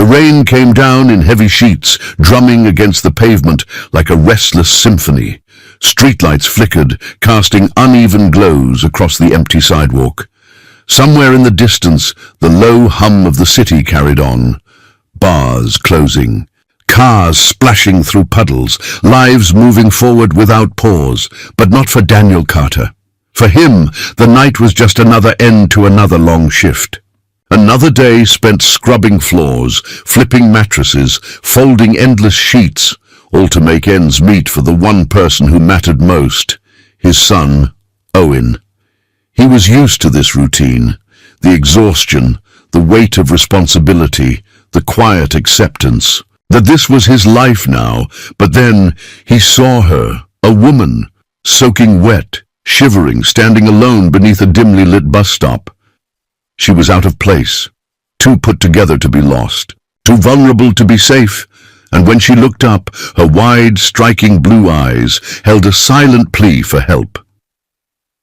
rain came down in heavy sheets, drumming against the pavement like a restless symphony. Streetlights flickered, casting uneven glows across the empty sidewalk. Somewhere in the distance, the low hum of the city carried on. Bars closing, cars splashing through puddles, lives moving forward without pause, but not for Daniel Carter. For him, the night was just another end to another long shift. Another day spent scrubbing floors, flipping mattresses, folding endless sheets, all to make ends meet for the one person who mattered most, his son, Owen. He was used to this routine, the exhaustion, the weight of responsibility, the quiet acceptance, that this was his life now. But then he saw her, a woman, soaking wet, shivering, standing alone beneath a dimly lit bus stop. She was out of place, too put together to be lost, too vulnerable to be safe, and when she looked up, her wide, striking blue eyes held a silent plea for help.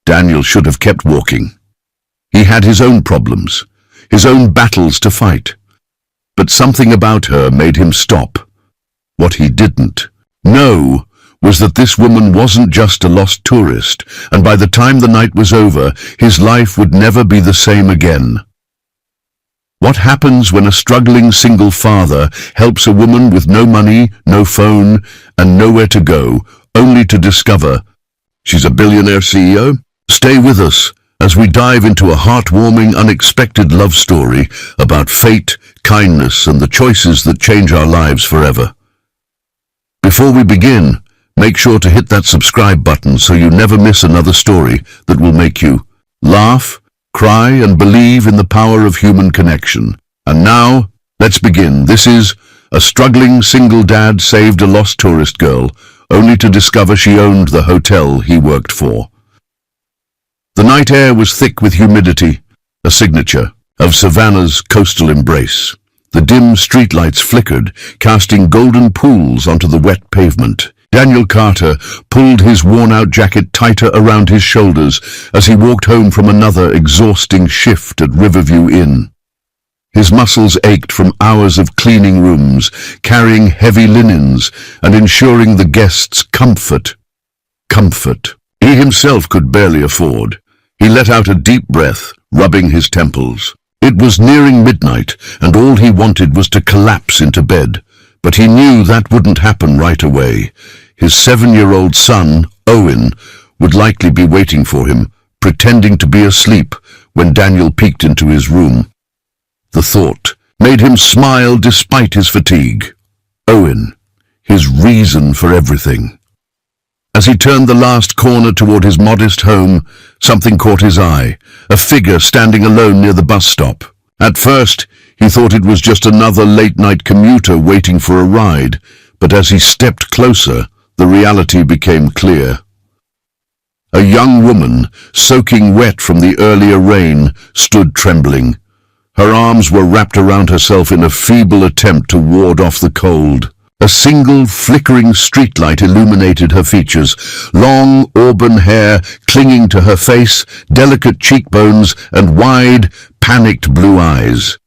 Daniel should have kept walking. He had his own problems, his own battles to fight. But something about her made him stop. What he didn't know was that this woman wasn't just a lost tourist, and by the time the night was over, his life would never be the same again. What happens when a struggling single father helps a woman with no money, no phone, and nowhere to go, only to discover she's a billionaire CEO? Stay with us as we dive into a heartwarming, unexpected love story about fate, kindness, and the choices that change our lives forever. Before we begin, make sure to hit that subscribe button so you never miss another story that will make you laugh, cry, and believe in the power of human connection. And now, let's begin. This is a struggling single dad saved a lost tourist girl, only to discover she owned the hotel he worked for. The night air was thick with humidity, a signature of Savannah's coastal embrace. The dim streetlights flickered, casting golden pools onto the wet pavement. Daniel Carter pulled his worn-out jacket tighter around his shoulders as he walked home from another exhausting shift at Riverview Inn. His muscles ached from hours of cleaning rooms, carrying heavy linens, and ensuring the guests' comfort. He himself could barely afford. He let out a deep breath, rubbing his temples. It was nearing midnight, and all he wanted was to collapse into bed. But he knew that wouldn't happen right away. His 7-year-old son, Owen, would likely be waiting for him, pretending to be asleep when Daniel peeked into his room. The thought made him smile despite his fatigue. Owen, his reason for everything. As he turned the last corner toward his modest home, something caught his eye, a figure standing alone near the bus stop. At first, he thought it was just another late-night commuter waiting for a ride, but as he stepped closer, the reality became clear. A young woman, soaking wet from the earlier rain, stood trembling. Her arms were wrapped around herself in a feeble attempt to ward off the cold. A single flickering streetlight illuminated her features, long auburn hair clinging to her face, delicate cheekbones, and wide, panicked blue eyes.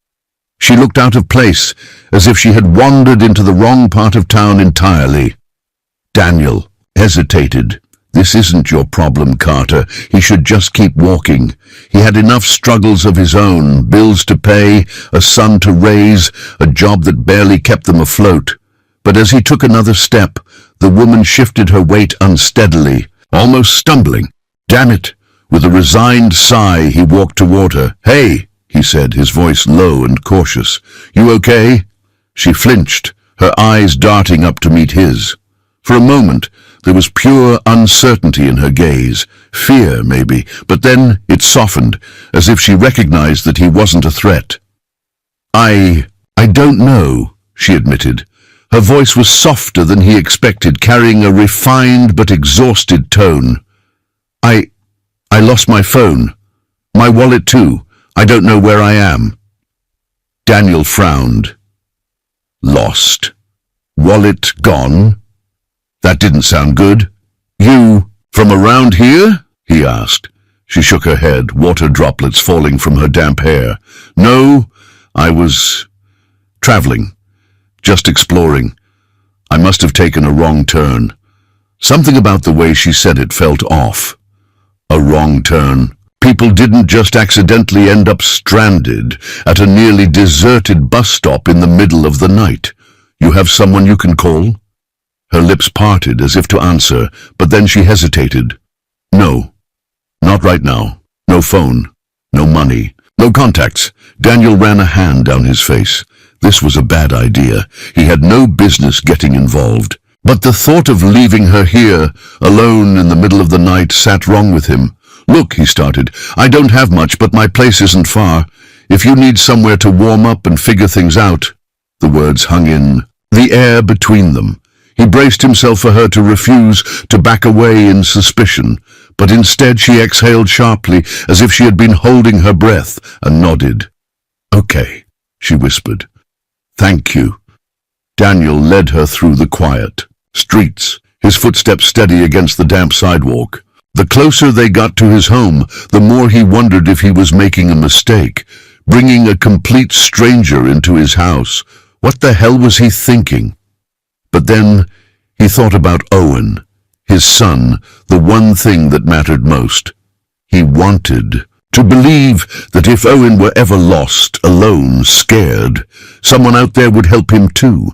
She looked out of place, as if she had wandered into the wrong part of town entirely. Daniel hesitated. "This isn't your problem, Carter. He should just keep walking. He had enough struggles of his own, bills to pay, a son to raise, a job that barely kept them afloat." But as he took another step, the woman shifted her weight unsteadily, almost stumbling. "Damn it!" With a resigned sigh, he walked toward her. "Hey," he said, his voice low and cautious. "You okay?" She flinched, her eyes darting up to meet his. For a moment, there was pure uncertainty in her gaze, fear maybe, but then it softened, as if she recognized that he wasn't a threat. I don't know," she admitted. Her voice was softer than he expected, carrying a refined but exhausted tone. I lost my phone. My wallet too. I don't know where I am." Daniel frowned. "Lost? Wallet gone? That didn't sound good." "You from around here?" he asked. She shook her head, water droplets falling from her damp hair. "No, I was Traveling. Just exploring. I must have taken a wrong turn. Something about the way she said it felt off. A wrong turn. People didn't just accidentally end up stranded at a nearly deserted bus stop in the middle of the night. You have someone you can call? Her lips parted as if to answer, but then she hesitated. No. Not right now. No phone. No money. No contacts. Daniel ran a hand down his face. This was a bad idea. He had no business getting involved. But the thought of leaving her here, alone in the middle of the night, sat wrong with him. Look, he started, I don't have much, but my place isn't far. If you need somewhere to warm up and figure things out. The words hung in the air between them. He braced himself for her to refuse, to back away in suspicion, but instead she exhaled sharply, as if she had been holding her breath, and nodded. Okay, she whispered. Thank you. Daniel led her through the quiet streets, his footsteps steady against the damp sidewalk. The closer they got to his home, the more he wondered if he was making a mistake, bringing a complete stranger into his house. What the hell was he thinking? But then he thought about Owen, his son, the one thing that mattered most. He wanted to believe that if Owen were ever lost, alone, scared, someone out there would help him too.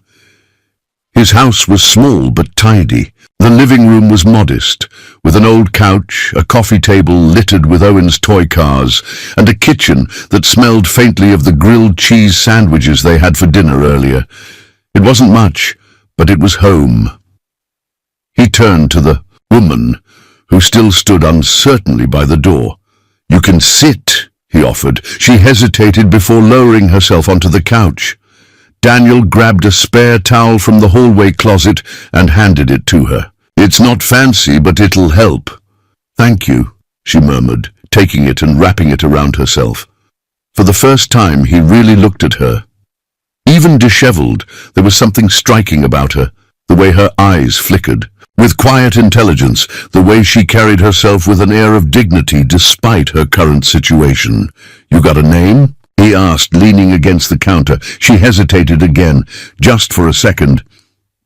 His house was small but tidy. The living room was modest, with an old couch, a coffee table littered with Owen's toy cars, and a kitchen that smelled faintly of the grilled cheese sandwiches they had for dinner earlier. It wasn't much, but it was home. He turned to the woman, who still stood uncertainly by the door. You can sit, he offered. She hesitated before lowering herself onto the couch. Daniel grabbed a spare towel from the hallway closet and handed it to her. It's not fancy, but it'll help. Thank you, she murmured, taking it and wrapping it around herself. For the first time, he really looked at her. Even disheveled, there was something striking about her, the way her eyes flickered. With quiet intelligence, the way she carried herself with an air of dignity despite her current situation. You got a name? He asked, leaning against the counter. She hesitated again, just for a second.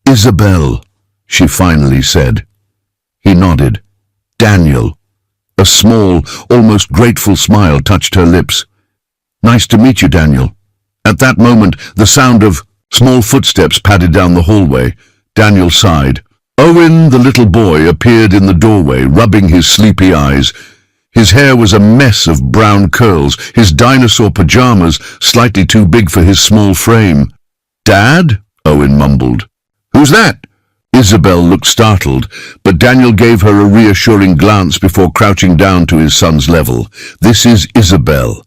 Isabel, she finally said. He nodded. Daniel. A small, almost grateful smile touched her lips. Nice to meet you, Daniel. At that moment, the sound of small footsteps padded down the hallway. Daniel sighed. Owen, the little boy, appeared in the doorway, rubbing his sleepy eyes. His hair was a mess of brown curls, his dinosaur pajamas slightly too big for his small frame. Dad? Owen mumbled. Who's that? Isabel looked startled, but Daniel gave her a reassuring glance before crouching down to his son's level. This is Isabel.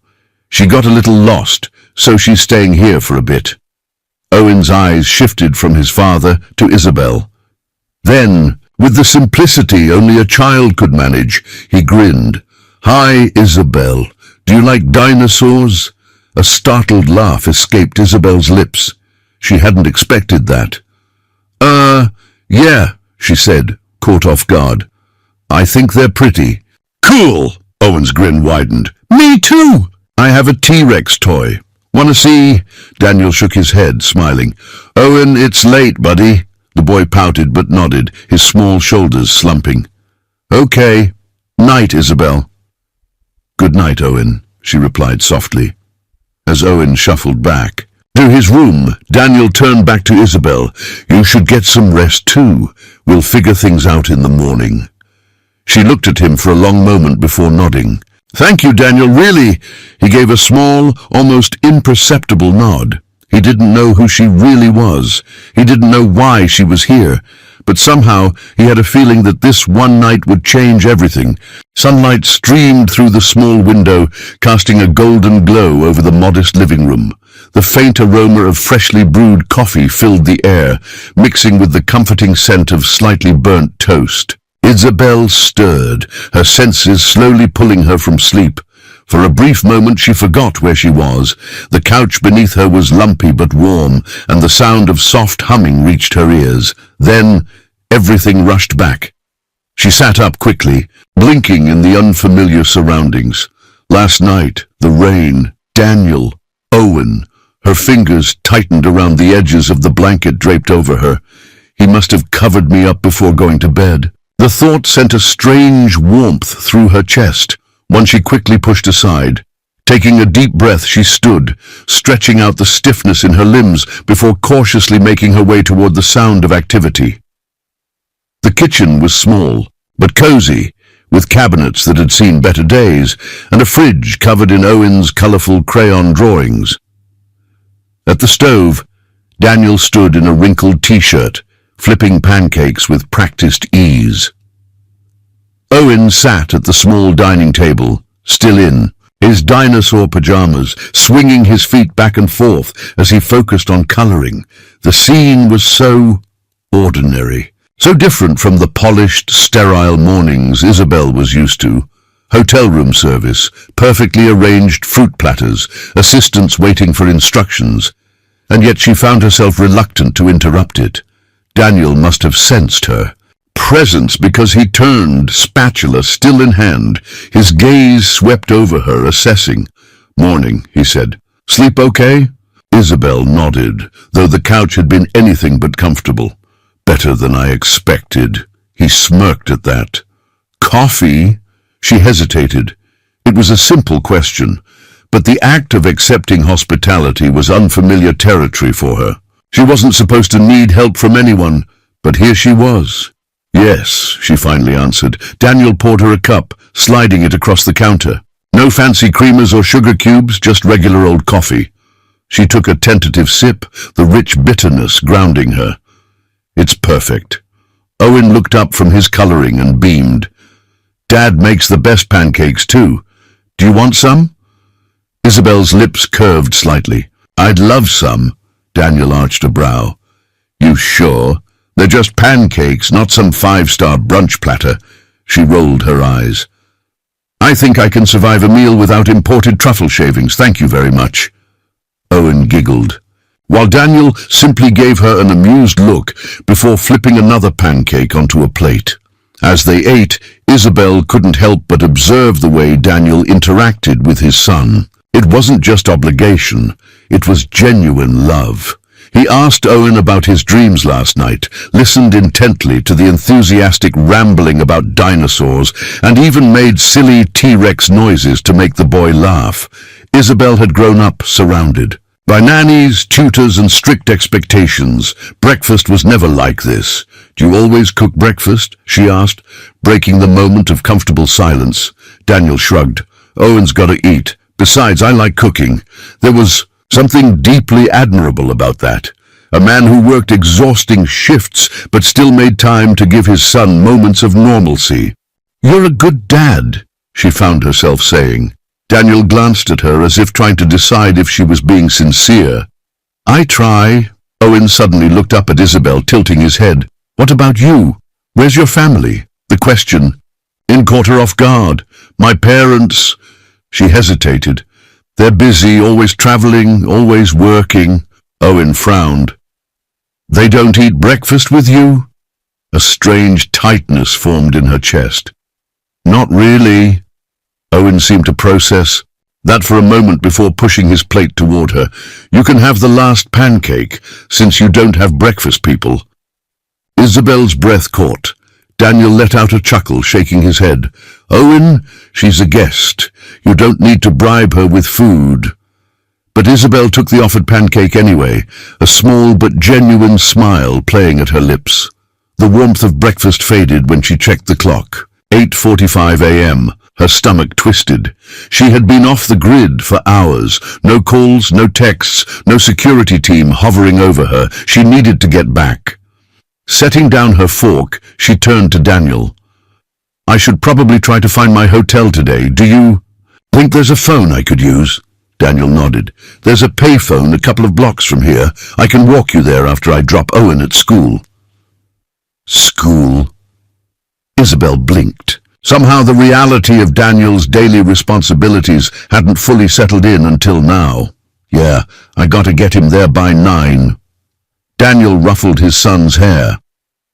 She got a little lost, so she's staying here for a bit. Owen's eyes shifted from his father to Isabel. Then, with the simplicity only a child could manage, he grinned. Hi, Isabel. Do you like dinosaurs? A startled laugh escaped Isabel's lips. She hadn't expected that. Yeah, she said, caught off guard. I think they're pretty. Cool! Owen's grin widened. Me too! I have a T-Rex toy. Wanna see? Daniel shook his head, smiling. Owen, it's late, buddy. The boy pouted but nodded, his small shoulders slumping. Okay. Night, Isabel. Good night, Owen, she replied softly. As Owen shuffled back to his room, Daniel turned back to Isabel. You should get some rest too. We'll figure things out in the morning. She looked at him for a long moment before nodding. Thank you, Daniel, really. He gave a small, almost imperceptible nod. He didn't know who she really was. He didn't know why she was here. But somehow he had a feeling that this one night would change everything. Sunlight streamed through the small window, casting a golden glow over the modest living room. The faint aroma of freshly brewed coffee filled the air, mixing with the comforting scent of slightly burnt toast. Isabel stirred, her senses slowly pulling her from sleep. For a brief moment she forgot where she was. The couch beneath her was lumpy but warm, and the sound of soft humming reached her ears. Then everything rushed back. She sat up quickly, blinking in the unfamiliar surroundings. Last night, the rain, Daniel, Owen, Her fingers tightened around the edges of the blanket draped over her. He must have covered me up before going to bed. The thought sent a strange warmth through her chest, one she quickly pushed aside. Taking a deep breath, she stood, stretching out the stiffness in her limbs before cautiously making her way toward the sound of activity. The kitchen was small, but cozy, with cabinets that had seen better days, and a fridge covered in Owen's colorful crayon drawings. At the stove, Daniel stood in a wrinkled t-shirt, flipping pancakes with practiced ease. Owen sat at the small dining table, still in, his dinosaur pajamas, swinging his feet back and forth as he focused on coloring. The scene was so ordinary, so different from the polished, sterile mornings Isabel was used to. Hotel room service, perfectly arranged fruit platters, assistants waiting for instructions, and yet she found herself reluctant to interrupt it. Daniel must have sensed her presence because he turned, spatula still in hand. His gaze swept over her, assessing. "Morning," he said. "Sleep okay?" Isabel nodded, though the couch had been anything but comfortable. "Better than I expected." He smirked at that. "Coffee?" She hesitated. It was a simple question, but the act of accepting hospitality was unfamiliar territory for her. She wasn't supposed to need help from anyone, but here she was. "Yes," she finally answered. Daniel poured her a cup, sliding it across the counter. No fancy creamers or sugar cubes, just regular old coffee. She took a tentative sip, the rich bitterness grounding her. "It's perfect." Owen looked up from his coloring and beamed. "Dad makes the best pancakes too. Do you want some?" Isabel's lips curved slightly. "I'd love some." Daniel arched a brow. "You sure? They're just pancakes, not some five-star brunch platter." She rolled her eyes. "I think I can survive a meal without imported truffle shavings, thank you very much." Owen giggled, while Daniel simply gave her an amused look before flipping another pancake onto a plate. As they ate, Isabel couldn't help but observe the way Daniel interacted with his son. It wasn't just obligation, it was genuine love. He asked Owen about his dreams last night, listened intently to the enthusiastic rambling about dinosaurs, and even made silly T-Rex noises to make the boy laugh. Isabel had grown up surrounded by nannies, tutors, and strict expectations. Breakfast was never like this. "Do you always cook breakfast?" she asked, breaking the moment of comfortable silence. Daniel shrugged. "Owen's got to eat. Besides, I like cooking." There was something deeply admirable about that. A man who worked exhausting shifts but still made time to give his son moments of normalcy. "You're a good dad," she found herself saying. Daniel glanced at her as if trying to decide if she was being sincere. "I try." Owen suddenly looked up at Isabel, tilting his head. "What about you? Where's your family?" The question caught her off guard. "My parents..." She hesitated. "They're busy, always traveling, always working." Owen frowned. "They don't eat breakfast with you?" A strange tightness formed in her chest. "Not really." Owen seemed to process that for a moment before pushing his plate toward her. "You can have the last pancake, since you don't have breakfast people." Isabel's breath caught. Daniel let out a chuckle, shaking his head. "Owen, she's a guest. You don't need to bribe her with food." But Isabel took the offered pancake anyway, a small but genuine smile playing at her lips. The warmth of breakfast faded when she checked the clock. 8:45 a.m. Her stomach twisted. She had been off the grid for hours. No calls, no texts, no security team hovering over her. She needed to get back. Setting down her fork, she turned to Daniel. "I should probably try to find my hotel today. Do you think there's a phone I could use?" Daniel nodded. "There's a payphone a couple of blocks from here. I can walk you there after I drop Owen at school." School? Isabel blinked. Somehow the reality of Daniel's daily responsibilities hadn't fully settled in until now. "Yeah, I gotta get him there by 9. Daniel ruffled his son's hair.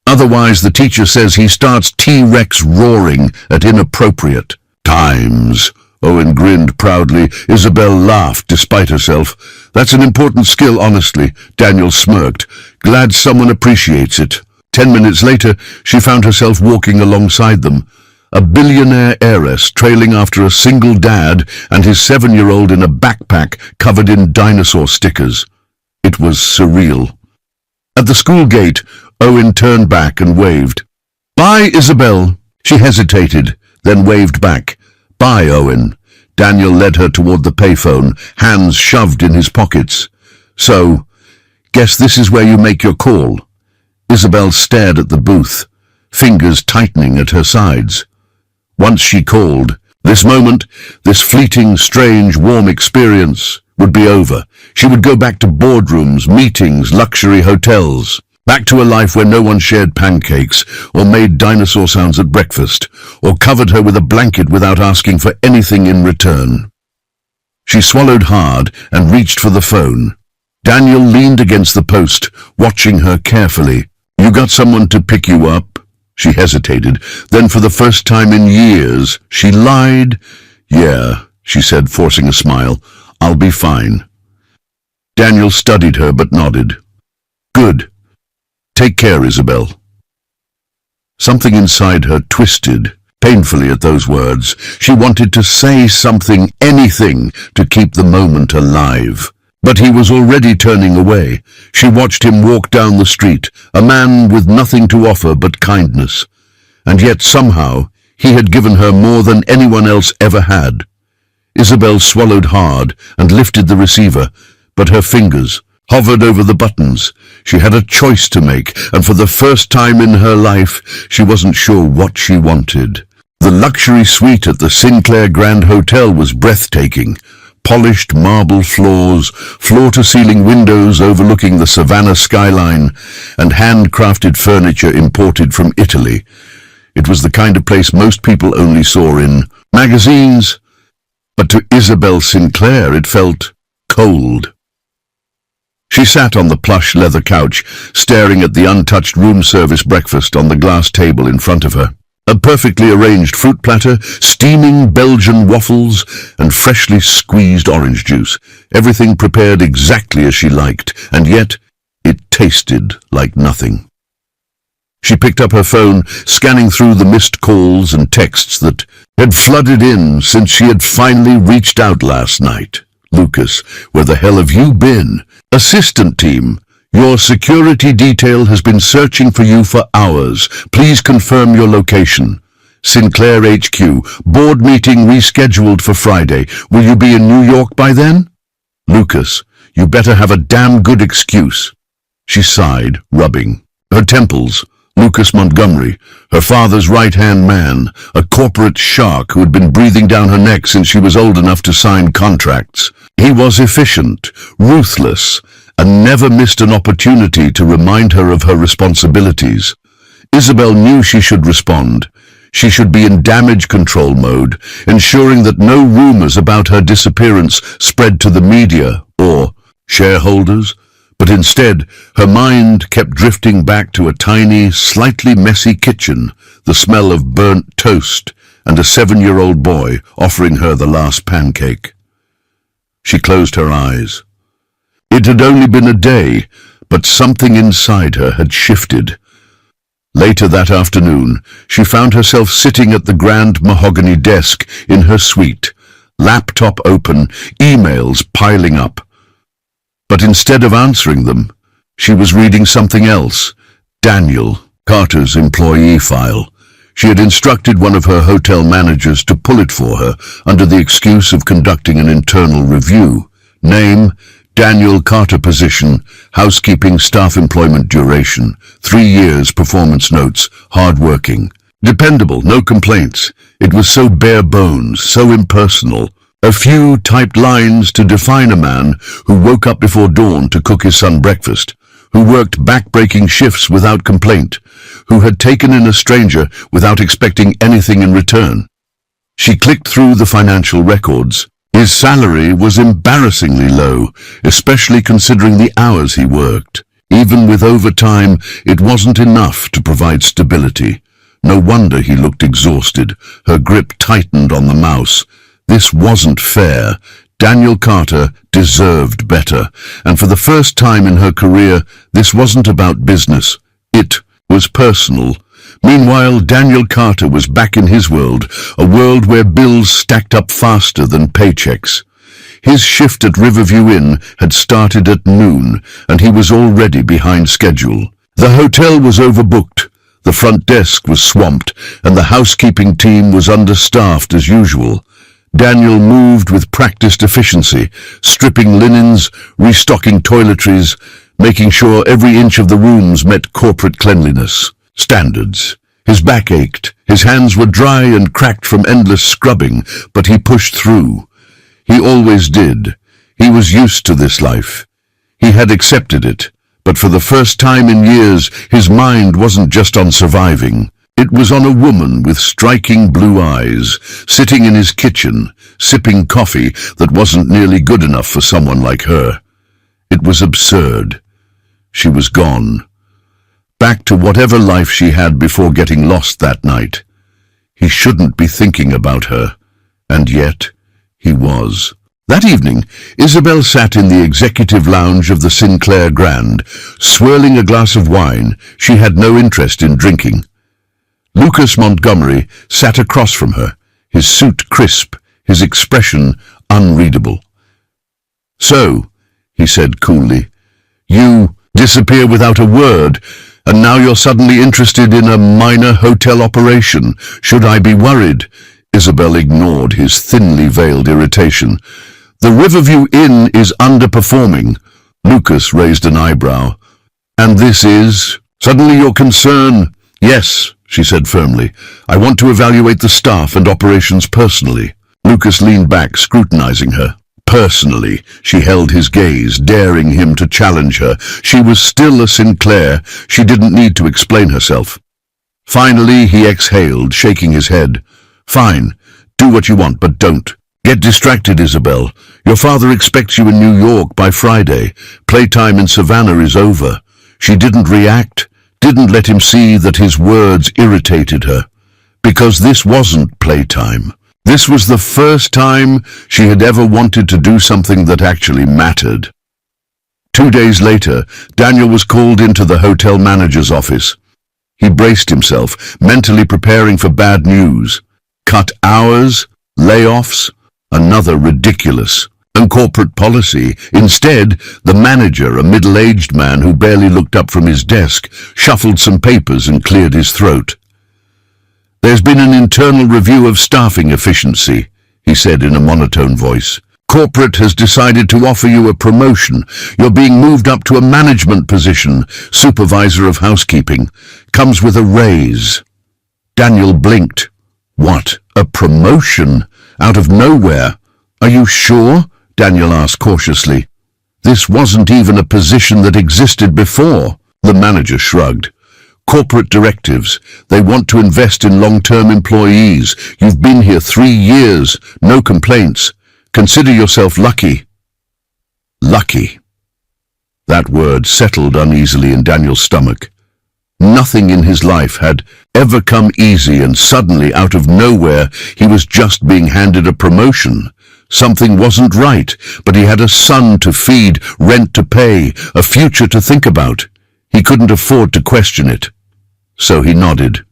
"Otherwise, the teacher says he starts T-Rex roaring at inappropriate times." Owen grinned proudly. Isabel laughed despite herself. That's an important skill, honestly, Daniel smirked. Glad someone appreciates it. 10 minutes later, she found herself walking alongside them. A billionaire heiress trailing after a single dad and his 7-year-old in a backpack covered in dinosaur stickers. It was surreal. At the school gate, Owen turned back and waved. "Bye, Isabel." She hesitated, then waved back. "Bye, Owen." Daniel led her toward the payphone, hands shoved in his pockets. "So, guess this is where you make your call." Isabel stared at the booth, fingers tightening at her sides. Once she called, this moment, this fleeting, strange, warm experience would be over. She would go back to boardrooms, meetings, luxury hotels, back to a life where no one shared pancakes or made dinosaur sounds at breakfast or covered her with a blanket without asking for anything in return. She swallowed hard and reached for the phone. Daniel leaned against the post, watching her carefully. "You got someone to pick you up?" She hesitated. Then for the first time in years, she lied. "Yeah," she said, forcing a smile. "I'll be fine." Daniel studied her but nodded. "Good. Take care, Isabel." Something inside her twisted painfully at those words. She wanted to say something, anything, to keep the moment alive. But he was already turning away. She watched him walk down the street, a man with nothing to offer but kindness. And yet somehow he had given her more than anyone else ever had. Isabel swallowed hard and lifted the receiver, but her fingers hovered over the buttons. She had a choice to make, and for the first time in her life, she wasn't sure what she wanted. The luxury suite at the Sinclair Grand Hotel was breathtaking. Polished marble floors, floor-to-ceiling windows overlooking the Savannah skyline, and handcrafted furniture imported from Italy. It was the kind of place most people only saw in magazines, but to Isabel Sinclair it felt cold. She sat on the plush leather couch, staring at the untouched room service breakfast on the glass table in front of her. A perfectly arranged fruit platter, steaming Belgian waffles, and freshly squeezed orange juice. Everything prepared exactly as she liked, and yet it tasted like nothing. She picked up her phone, scanning through the missed calls and texts that had flooded in since she had finally reached out last night. "Lucas, where the hell have you been? Assistant team. Your security detail has been searching for you for hours. Please confirm your location. Sinclair HQ. Board meeting rescheduled for Friday. Will you be in New York by then? Lucas, you better have a damn good excuse." She sighed, rubbing her temples. Lucas Montgomery, her father's right-hand man, a corporate shark who had been breathing down her neck since she was old enough to sign contracts. He was efficient, ruthless, and never missed an opportunity to remind her of her responsibilities. Isabel knew she should respond. She should be in damage control mode, ensuring that no rumors about her disappearance spread to the media or shareholders. But instead, her mind kept drifting back to a tiny, slightly messy kitchen, the smell of burnt toast, and a 7-year-old boy offering her the last pancake. She closed her eyes. It had only been a day, but something inside her had shifted. Later that afternoon, she found herself sitting at the grand mahogany desk in her suite, laptop open, emails piling up. But instead of answering them, she was reading something else. Daniel, Carter's employee file. She had instructed one of her hotel managers to pull it for her under the excuse of conducting an internal review. Name, Daniel Carter position, housekeeping staff employment duration, 3 years performance notes, hard-working. Dependable, no complaints. It was so bare bones, so impersonal. A few typed lines to define a man who woke up before dawn to cook his son breakfast, who worked back-breaking shifts without complaint, who had taken in a stranger without expecting anything in return. She clicked through the financial records. His salary was embarrassingly low, especially considering the hours he worked. Even with overtime, it wasn't enough to provide stability. No wonder he looked exhausted. Her grip tightened on the mouse. This wasn't fair. Daniel Carter deserved better, and for the first time in her career, this wasn't about business. It was personal. Meanwhile, Daniel Carter was back in his world, a world where bills stacked up faster than paychecks. His shift at Riverview Inn had started at noon, and he was already behind schedule. The hotel was overbooked, the front desk was swamped, and the housekeeping team was understaffed as usual. Daniel moved with practiced efficiency, stripping linens, restocking toiletries, making sure every inch of the rooms met corporate cleanliness standards. His back ached, his hands were dry and cracked from endless scrubbing, but he pushed through. He always did. He was used to this life. He had accepted it, but for the first time in years, his mind wasn't just on surviving. It was on a woman with striking blue eyes, sitting in his kitchen, sipping coffee that wasn't nearly good enough for someone like her. It was absurd. She was gone. Back to whatever life she had before getting lost that night. He shouldn't be thinking about her, and yet he was. That evening, Isabel sat in the executive lounge of the Sinclair Grand, swirling a glass of wine she had no interest in drinking. Lucas Montgomery sat across from her, his suit crisp, his expression unreadable. "So," he said coolly, "you disappear without a word, and now you're suddenly interested in a minor hotel operation. Should I be worried?" Isabel ignored his thinly veiled irritation. "The Riverview Inn is underperforming." Lucas raised an eyebrow. "And this is suddenly your concern?" "Yes," she said firmly. "I want to evaluate the staff and operations personally." Lucas leaned back, scrutinizing her. Personally, she held his gaze, daring him to challenge her. She was still a Sinclair. She didn't need to explain herself. Finally, he exhaled, shaking his head. "Fine. Do what you want, but don't. Get distracted, Isabel. Your father expects you in New York by Friday. Playtime in Savannah is over." She didn't react, didn't let him see that his words irritated her. Because this wasn't playtime. This was the first time she had ever wanted to do something that actually mattered. 2 days later, Daniel was called into the hotel manager's office. He braced himself, mentally preparing for bad news. Cut hours, layoffs, another ridiculous and corporate policy. Instead, the manager, a middle-aged man who barely looked up from his desk, shuffled some papers and cleared his throat. "There's been an internal review of staffing efficiency," he said in a monotone voice. "Corporate has decided to offer you a promotion. You're being moved up to a management position, supervisor of housekeeping. Comes with a raise." Daniel blinked. "What? A promotion? Out of nowhere? Are you sure?" Daniel asked cautiously. "This wasn't even a position that existed before." The manager shrugged. "Corporate directives. They want to invest in long-term employees. You've been here 3 years. No complaints. Consider yourself lucky." Lucky. That word settled uneasily in Daniel's stomach. Nothing in his life had ever come easy, and suddenly, out of nowhere, he was just being handed a promotion. Something wasn't right, but he had a son to feed, rent to pay, a future to think about. He couldn't afford to question it. So he nodded.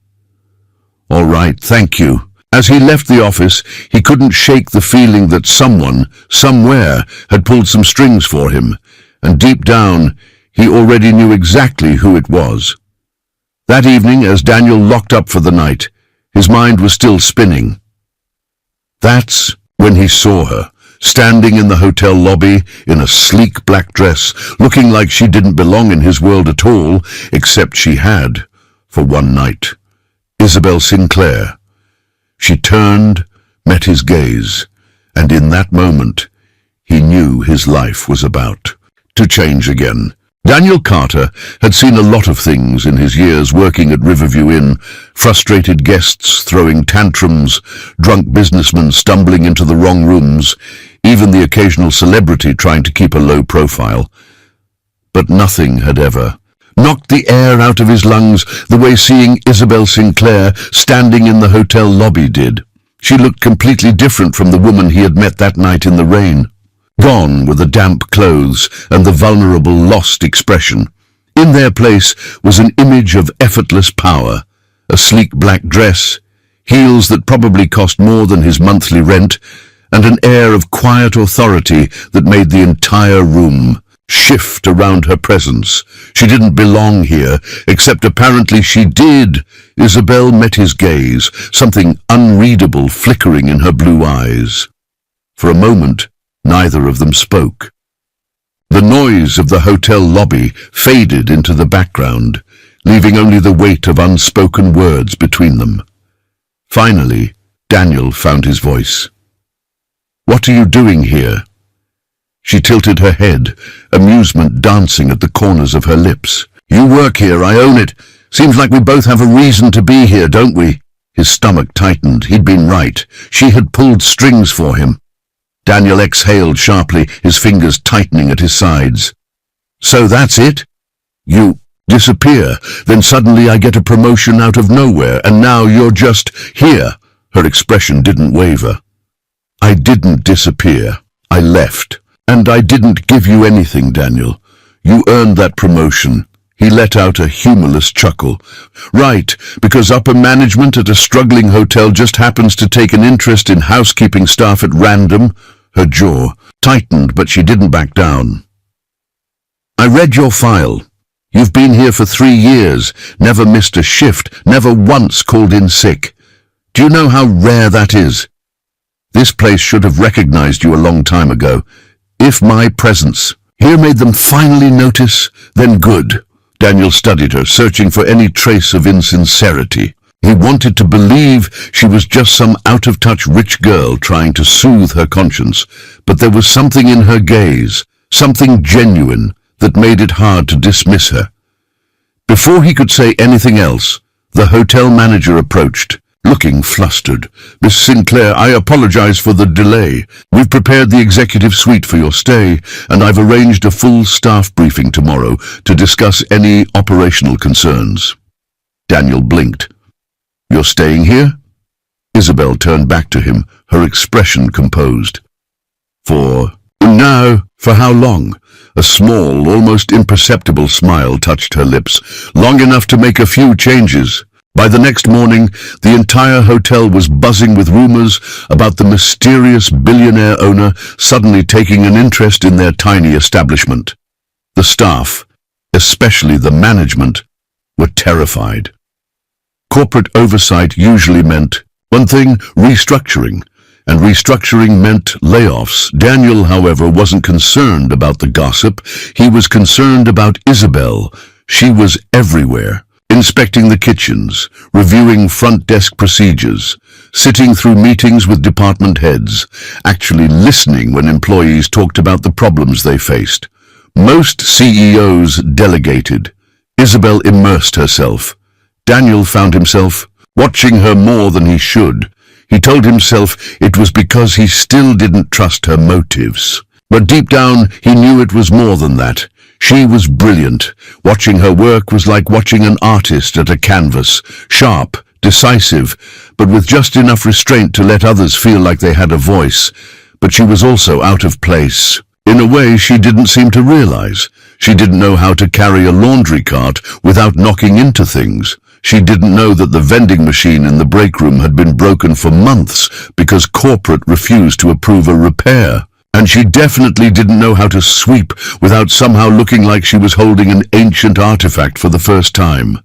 "All right, thank you." As he left the office, he couldn't shake the feeling that someone, somewhere, had pulled some strings for him, and deep down, he already knew exactly who it was. That evening, as Daniel locked up for the night, his mind was still spinning. That's when he saw her, standing in the hotel lobby in a sleek black dress, looking like she didn't belong in his world at all, except she had. For one night. Isabel Sinclair. She turned, met his gaze, and in that moment, he knew his life was about to change again. Daniel Carter had seen a lot of things in his years working at Riverview Inn: frustrated guests throwing tantrums, drunk businessmen stumbling into the wrong rooms, even the occasional celebrity trying to keep a low profile. But nothing had ever knocked the air out of his lungs the way seeing Isabel Sinclair standing in the hotel lobby did. She looked completely different from the woman he had met that night in the rain. Gone were the damp clothes and the vulnerable, lost expression. In their place was an image of effortless power, a sleek black dress, heels that probably cost more than his monthly rent, and an air of quiet authority that made the entire room shift around her presence. She didn't belong here, except apparently she did. Isabel met his gaze, something unreadable flickering in her blue eyes. For a moment, neither of them spoke. The noise of the hotel lobby faded into the background, leaving only the weight of unspoken words between them. Finally, Daniel found his voice. "What are you doing here?" She tilted her head, amusement dancing at the corners of her lips. "You work here, I own it. Seems like we both have a reason to be here, don't we?" His stomach tightened. He'd been right. She had pulled strings for him. Daniel exhaled sharply, his fingers tightening at his sides. "So that's it? You disappear, then suddenly I get a promotion out of nowhere, and now you're just here." Her expression didn't waver. "I didn't disappear. I left. And I didn't give you anything, Daniel. You earned that promotion." He let out a humorless chuckle. "Right, because upper management at a struggling hotel just happens to take an interest in housekeeping staff at random." Her jaw tightened, but she didn't back down. "I read your file. You've been here for 3 years, never missed a shift, never once called in sick. Do you know how rare that is? This place should have recognized you a long time ago. If my presence here made them finally notice, then good." Daniel studied her, searching for any trace of insincerity. He wanted to believe she was just some out-of-touch rich girl trying to soothe her conscience, but there was something in her gaze, something genuine, that made it hard to dismiss her. Before he could say anything else, the hotel manager approached, looking flustered. "Miss Sinclair, I apologize for the delay. We've prepared the executive suite for your stay, and I've arranged a full staff briefing tomorrow to discuss any operational concerns." Daniel blinked. "You're staying here?" Isabel turned back to him, her expression composed. "No, for how long?" A small, almost imperceptible smile touched her lips, long enough to make a few changes. By the next morning, the entire hotel was buzzing with rumors about the mysterious billionaire owner suddenly taking an interest in their tiny establishment. The staff, especially the management, were terrified. Corporate oversight usually meant one thing: restructuring, and restructuring meant layoffs. Daniel, however, wasn't concerned about the gossip. He was concerned about Isabel. She was everywhere. Inspecting the kitchens, reviewing front desk procedures, sitting through meetings with department heads, actually listening when employees talked about the problems they faced. Most CEOs delegated. Isabel immersed herself. Daniel found himself watching her more than he should. He told himself it was because he still didn't trust her motives. But deep down, he knew it was more than that. She was brilliant. Watching her work was like watching an artist at a canvas, sharp, decisive, but with just enough restraint to let others feel like they had a voice. But she was also out of place. In a way she didn't seem to realize. She didn't know how to carry a laundry cart without knocking into things. She didn't know that the vending machine in the break room had been broken for months because corporate refused to approve a repair. And she definitely didn't know how to sweep without somehow looking like she was holding an ancient artifact for the first time.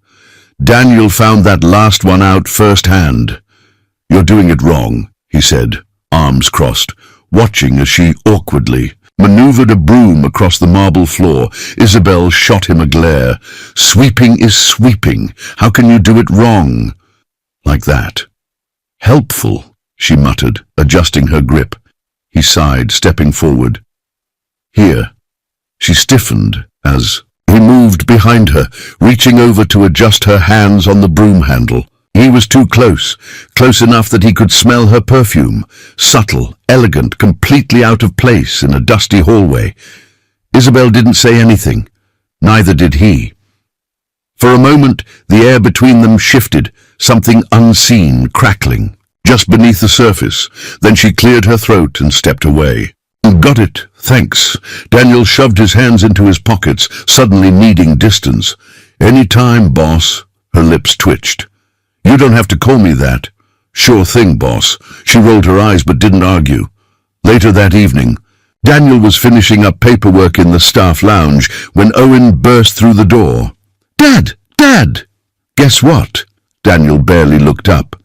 Daniel found that last one out firsthand. "You're doing it wrong," he said, arms crossed, watching as she awkwardly maneuvered a broom across the marble floor. Isabel shot him a glare. "Sweeping is sweeping. How can you do it wrong?" "Like that." "Helpful," she muttered, adjusting her grip. He sighed, stepping forward. "Here." She stiffened as he moved behind her, reaching over to adjust her hands on the broom handle. He was too close, close enough that he could smell her perfume, subtle, elegant, completely out of place in a dusty hallway. Isabel didn't say anything. Neither did he. For a moment, the air between them shifted, something unseen, crackling. just beneath the surface. Then she cleared her throat and stepped away. Got it, thanks. Daniel shoved his hands into his pockets, suddenly needing distance. Any time, boss. Her lips twitched. You don't have to call me that. Sure thing, boss. She rolled her eyes but didn't argue. Later that evening, Daniel was finishing up paperwork in the staff lounge when Owen burst through the door. Dad! Dad! Guess what? Daniel barely looked up.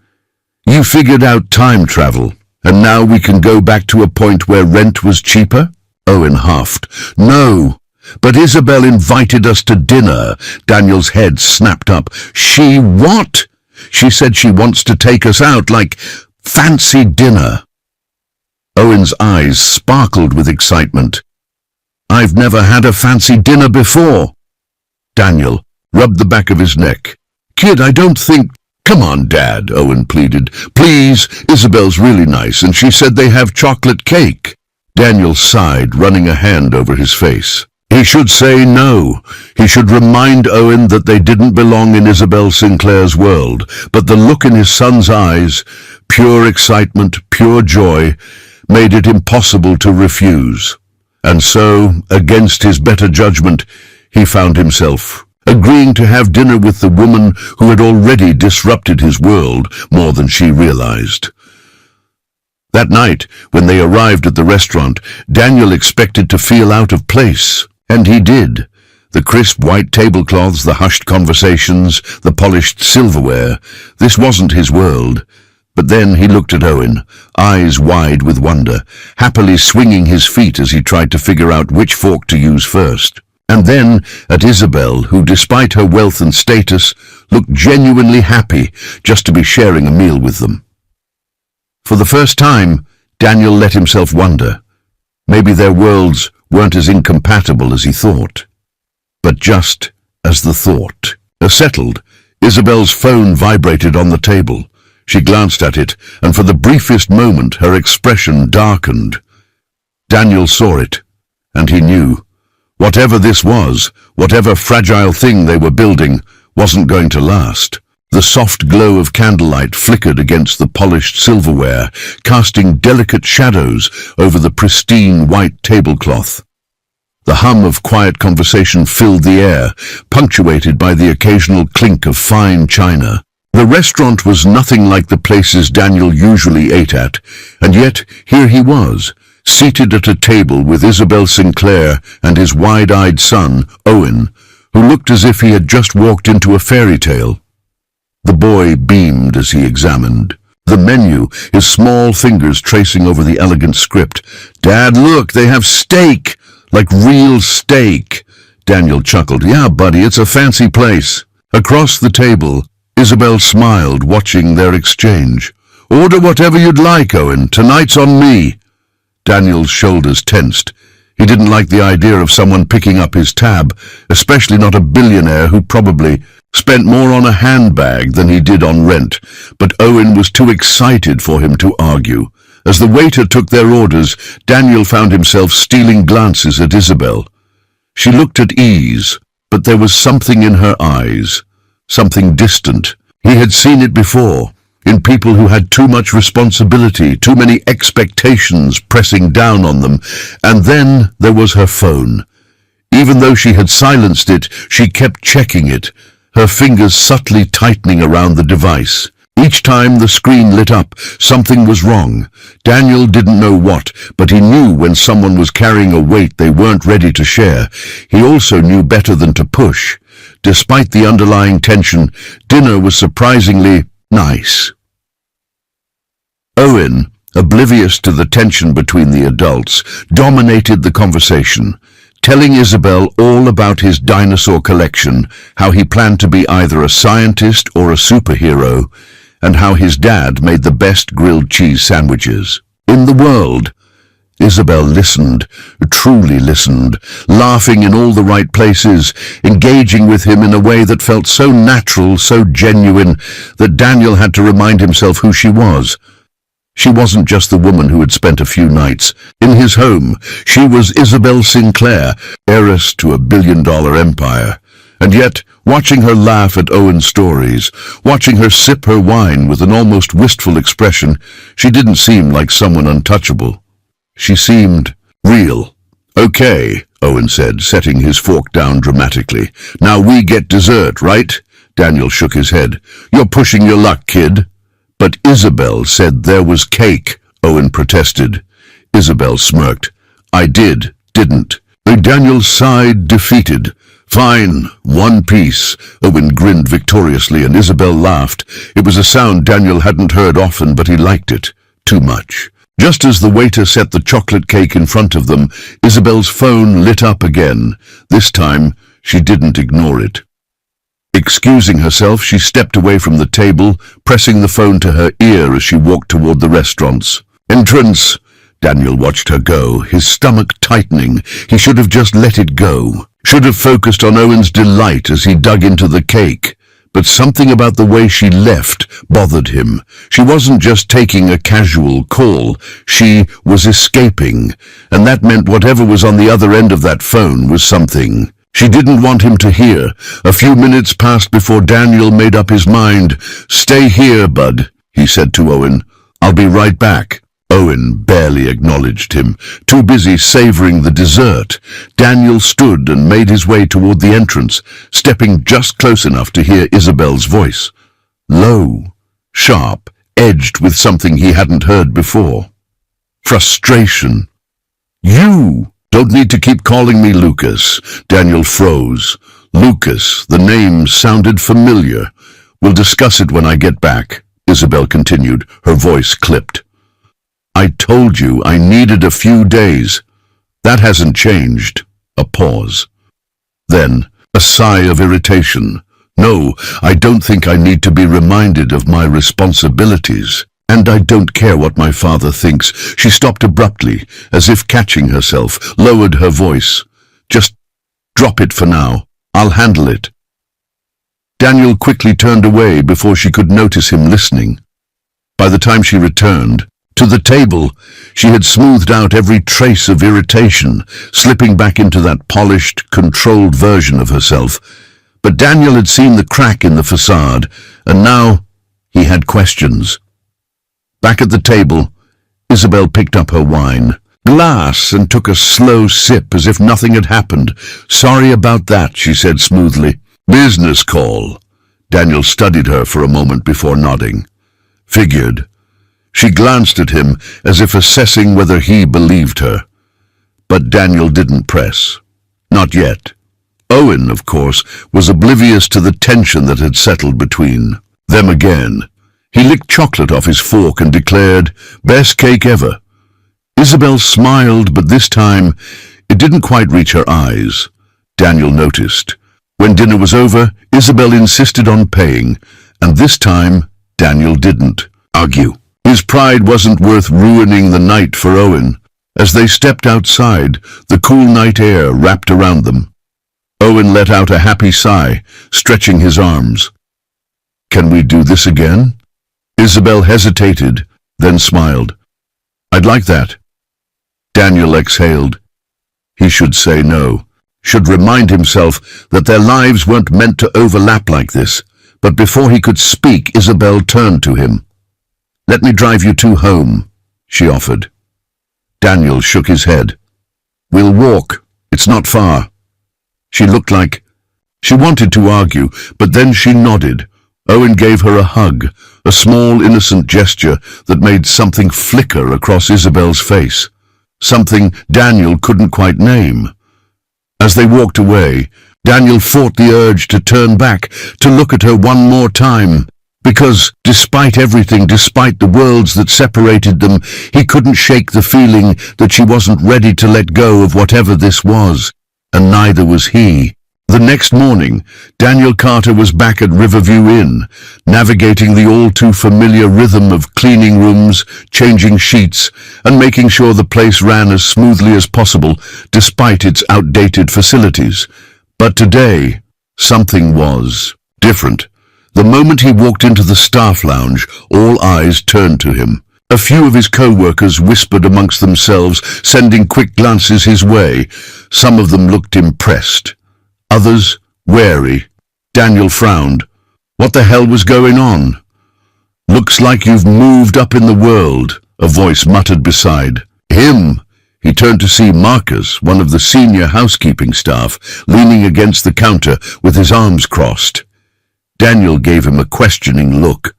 You figured out time travel, and now we can go back to a point where rent was cheaper? Owen huffed. No, but Isabel invited us to dinner. Daniel's head snapped up. She what? She said she wants to take us out, like fancy dinner. Owen's eyes sparkled with excitement. I've never had a fancy dinner before. Daniel rubbed the back of his neck. Kid, I don't think... Come on, Dad, Owen pleaded. Please, Isabel's really nice, and she said they have chocolate cake. Daniel sighed, running a hand over his face. He should say no. He should remind Owen that they didn't belong in Isabel Sinclair's world, but the look in his son's eyes, pure excitement, pure joy, made it impossible to refuse. And so, against his better judgment, he found himself agreeing to have dinner with the woman who had already disrupted his world more than she realized. That night, when they arrived at the restaurant, Daniel expected to feel out of place, and he did. The crisp white tablecloths, the hushed conversations, the polished silverware. This wasn't his world. But then he looked at Owen, eyes wide with wonder, happily swinging his feet as he tried to figure out which fork to use first. And then at Isabel, who, despite her wealth and status, looked genuinely happy just to be sharing a meal with them. For the first time, Daniel let himself wonder. Maybe their worlds weren't as incompatible as he thought. But just as the thought. Settled, Isabel's phone vibrated on the table. She glanced at it, and for the briefest moment her expression darkened. Daniel saw it, and he knew. Whatever this was, whatever fragile thing they were building, wasn't going to last. The soft glow of candlelight flickered against the polished silverware, casting delicate shadows over the pristine white tablecloth. The hum of quiet conversation filled the air, punctuated by the occasional clink of fine china. The restaurant was nothing like the places Daniel usually ate at, and yet here he was, seated at a table with Isabel Sinclair and his wide-eyed son, Owen, who looked as if he had just walked into a fairy tale. The boy beamed as he examined the menu, his small fingers tracing over the elegant script. Dad, look, they have steak, like real steak. Daniel chuckled. Yeah, buddy, it's a fancy place. Across the table, Isabel smiled, watching their exchange. Order whatever you'd like, Owen. Tonight's on me. Daniel's shoulders tensed. He didn't like the idea of someone picking up his tab, especially not a billionaire who probably spent more on a handbag than he did on rent. But Owen was too excited for him to argue. As the waiter took their orders, Daniel found himself stealing glances at Isabel. She looked at ease, but there was something in her eyes, something distant. He had seen it before. In people who had too much responsibility, too many expectations pressing down on them. And then there was her phone. Even though she had silenced it, she kept checking it, her fingers subtly tightening around the device. Each time the screen lit up, something was wrong. Daniel didn't know what, but he knew when someone was carrying a weight they weren't ready to share. He also knew better than to push. Despite the underlying tension, dinner was surprisingly nice. Owen, oblivious to the tension between the adults, dominated the conversation, telling Isabel all about his dinosaur collection, how he planned to be either a scientist or a superhero, and how his dad made the best grilled cheese sandwiches in the world. Isabel listened, truly listened, laughing in all the right places, engaging with him in a way that felt so natural, so genuine, that Daniel had to remind himself who she was. She wasn't just the woman who had spent a few nights in his home. She was Isabel Sinclair, heiress to a billion-dollar empire. And yet, watching her laugh at Owen's stories, watching her sip her wine with an almost wistful expression, she didn't seem like someone untouchable. She seemed real. "Okay," Owen said, setting his fork down dramatically. "Now we get dessert, right?" Daniel shook his head. "You're pushing your luck, kid." "But Isabel said there was cake," Owen protested. Isabel smirked. "I didn't." Daniel sighed, defeated. "Fine, one piece." Owen grinned victoriously and Isabel laughed. It was a sound Daniel hadn't heard often, but he liked it. Too much. Just as the waiter set the chocolate cake in front of them, Isabel's phone lit up again. This time, she didn't ignore it. Excusing herself, she stepped away from the table, pressing the phone to her ear as she walked toward the restaurant's entrance. Daniel watched her go, his stomach tightening. He should have just let it go. Should have focused on Owen's delight as he dug into the cake. But something about the way she left bothered him. She wasn't just taking a casual call. She was escaping. And that meant whatever was on the other end of that phone was something she didn't want him to hear. A few minutes passed before Daniel made up his mind. "Stay here, bud," he said to Owen. "I'll be right back." Owen barely acknowledged him, too busy savoring the dessert. Daniel stood and made his way toward the entrance, stepping just close enough to hear Isabel's voice. Low, sharp, edged with something he hadn't heard before. Frustration. "You don't need to keep calling me Lucas." Daniel froze. Lucas, the name sounded familiar. "We'll discuss it when I get back," Isabel continued, her voice clipped. "I told you I needed a few days. That hasn't changed." A pause. Then, a sigh of irritation. "No, I don't think I need to be reminded of my responsibilities. And I don't care what my father thinks." She stopped abruptly, as if catching herself, lowered her voice. "Just drop it for now. I'll handle it." Daniel quickly turned away before she could notice him listening. By the time she returned to the table, she had smoothed out every trace of irritation, slipping back into that polished, controlled version of herself. But Daniel had seen the crack in the facade, and now he had questions. Back at the table, Isabel picked up her wine glass and took a slow sip as if nothing had happened. "Sorry about that," she said smoothly. "Business call." Daniel studied her for a moment before nodding. "Figured." She glanced at him as if assessing whether he believed her. But Daniel didn't press. Not yet. Owen, of course, was oblivious to the tension that had settled between them again. He licked chocolate off his fork and declared, "Best cake ever." Isabel smiled, but this time it didn't quite reach her eyes. Daniel noticed. When dinner was over, Isabel insisted on paying, and this time Daniel didn't argue. His pride wasn't worth ruining the night for Owen. As they stepped outside, the cool night air wrapped around them. Owen let out a happy sigh, stretching his arms. "Can we do this again?" Isabel hesitated, then smiled. "I'd like that." Daniel exhaled. He should say no, should remind himself that their lives weren't meant to overlap like this. But before he could speak, Isabel turned to him. "Let me drive you two home," she offered. Daniel shook his head. "We'll walk. It's not far." She looked like she wanted to argue, but then she nodded. Owen gave her a hug, a small, innocent gesture that made something flicker across Isabel's face, something Daniel couldn't quite name. As they walked away, Daniel fought the urge to turn back, to look at her one more time, because, despite everything, despite the worlds that separated them, he couldn't shake the feeling that she wasn't ready to let go of whatever this was, and neither was he. The next morning, Daniel Carter was back at Riverview Inn, navigating the all-too-familiar rhythm of cleaning rooms, changing sheets, and making sure the place ran as smoothly as possible, despite its outdated facilities. But today, something was different. The moment he walked into the staff lounge, all eyes turned to him. A few of his co-workers whispered amongst themselves, sending quick glances his way. Some of them looked impressed. Others wary. Daniel frowned. What the hell was going on? Looks like you've moved up in the world, a voice muttered beside him. He turned to see Marcus, one of the senior housekeeping staff, leaning against the counter with his arms crossed. Daniel gave him a questioning look.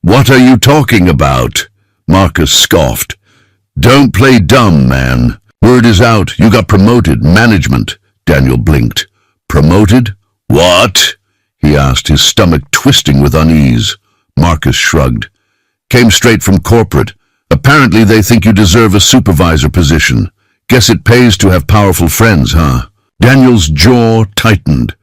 What are you talking about? Marcus scoffed. Don't play dumb, man. Word is out, you got promoted, management. Daniel blinked. Promoted? What? He asked, his stomach twisting with unease. Marcus shrugged. Came straight from corporate. Apparently they think you deserve a supervisor position. Guess it pays to have powerful friends, huh? Daniel's jaw tightened.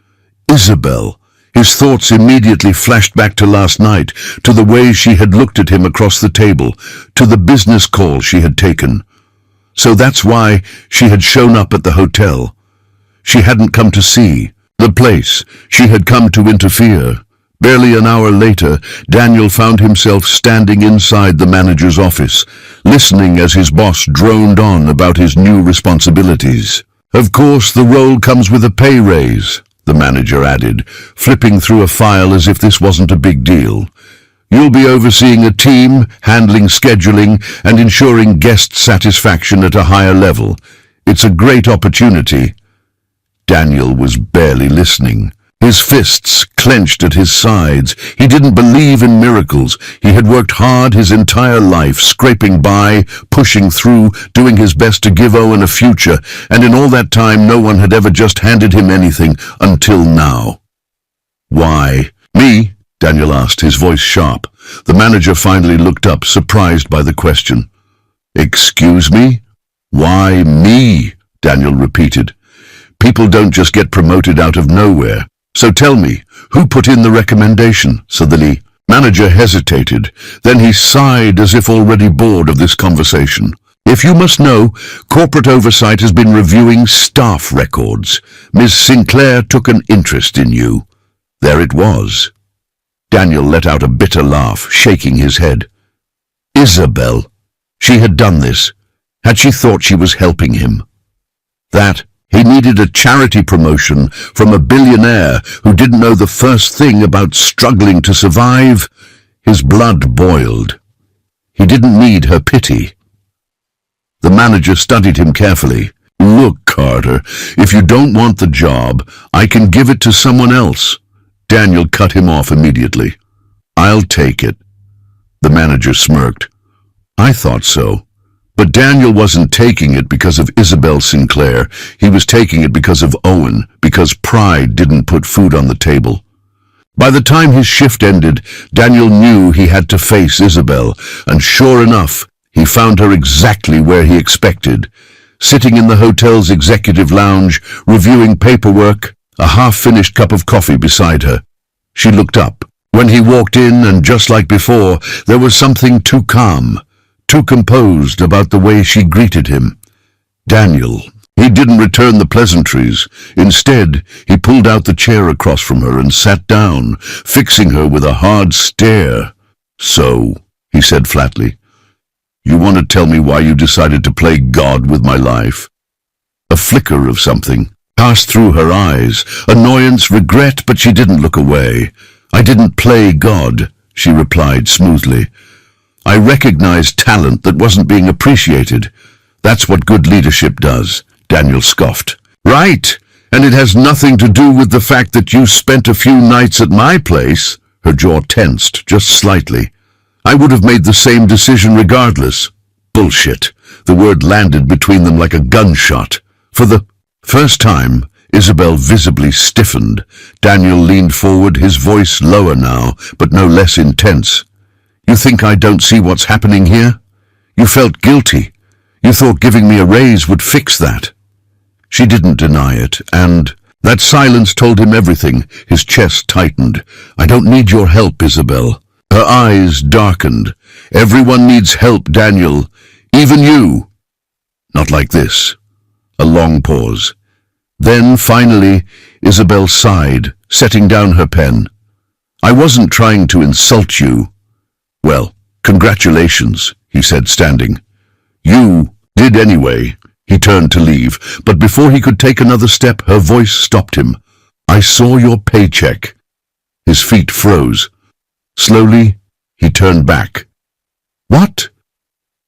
Isabel. His thoughts immediately flashed back to last night, to the way she had looked at him across the table, to the business call she had taken. So that's why she had shown up at the hotel. She hadn't come to see the place. She had come to interfere. Barely an hour later, Daniel found himself standing inside the manager's office, listening as his boss droned on about his new responsibilities. Of course, the role comes with a pay raise, the manager added, flipping through a file as if this wasn't a big deal. You'll be overseeing a team, handling scheduling, and ensuring guest satisfaction at a higher level. It's a great opportunity. Daniel was barely listening. His fists clenched at his sides. He didn't believe in miracles. He had worked hard his entire life, scraping by, pushing through, doing his best to give Owen a future, and in all that time no one had ever just handed him anything until now. Why? Me? Daniel asked, his voice sharp. The manager finally looked up, surprised by the question. Excuse me? Why me? Daniel repeated. People don't just get promoted out of nowhere. So tell me, who put in the recommendation? said the manager hesitated. Then he sighed as if already bored of this conversation. If you must know, corporate oversight has been reviewing staff records. Ms. Sinclair took an interest in you. There it was. Daniel let out a bitter laugh, shaking his head. Isabel. She had done this. Had she thought she was helping him? That he needed a charity promotion from a billionaire who didn't know the first thing about struggling to survive. His blood boiled. He didn't need her pity. The manager studied him carefully. Look, Carter, if you don't want the job, I can give it to someone else. Daniel cut him off immediately. I'll take it. The manager smirked. I thought so. But Daniel wasn't taking it because of Isabel Sinclair. He was taking it because of Owen, because pride didn't put food on the table. By the time his shift ended, Daniel knew he had to face Isabel, and sure enough, he found her exactly where he expected, sitting in the hotel's executive lounge, reviewing paperwork, a half-finished cup of coffee beside her. She looked up. When he walked in, and just like before, there was something too calm, too composed about the way she greeted him. Daniel. He didn't return the pleasantries. Instead, he pulled out the chair across from her and sat down, fixing her with a hard stare. So, he said flatly, you want to tell me why you decided to play God with my life? A flicker of something passed through her eyes, annoyance, regret, but she didn't look away. I didn't play God, she replied smoothly. I recognized talent that wasn't being appreciated. That's what good leadership does, Daniel scoffed. Right, and it has nothing to do with the fact that you spent a few nights at my place. Her jaw tensed, just slightly. I would have made the same decision regardless. Bullshit. The word landed between them like a gunshot. For the first time, Isabel visibly stiffened. Daniel leaned forward, his voice lower now, but no less intense. You think I don't see what's happening here? You felt guilty. You thought giving me a raise would fix that. She didn't deny it, and that silence told him everything. His chest tightened. I don't need your help, Isabel. Her eyes darkened. Everyone needs help, Daniel. Even you. Not like this. A long pause. Then, finally, Isabel sighed, setting down her pen. I wasn't trying to insult you. Well, congratulations, he said, standing. You did anyway. He turned to leave, but before he could take another step, her voice stopped him. I saw your paycheck. His feet froze. Slowly, he turned back. What?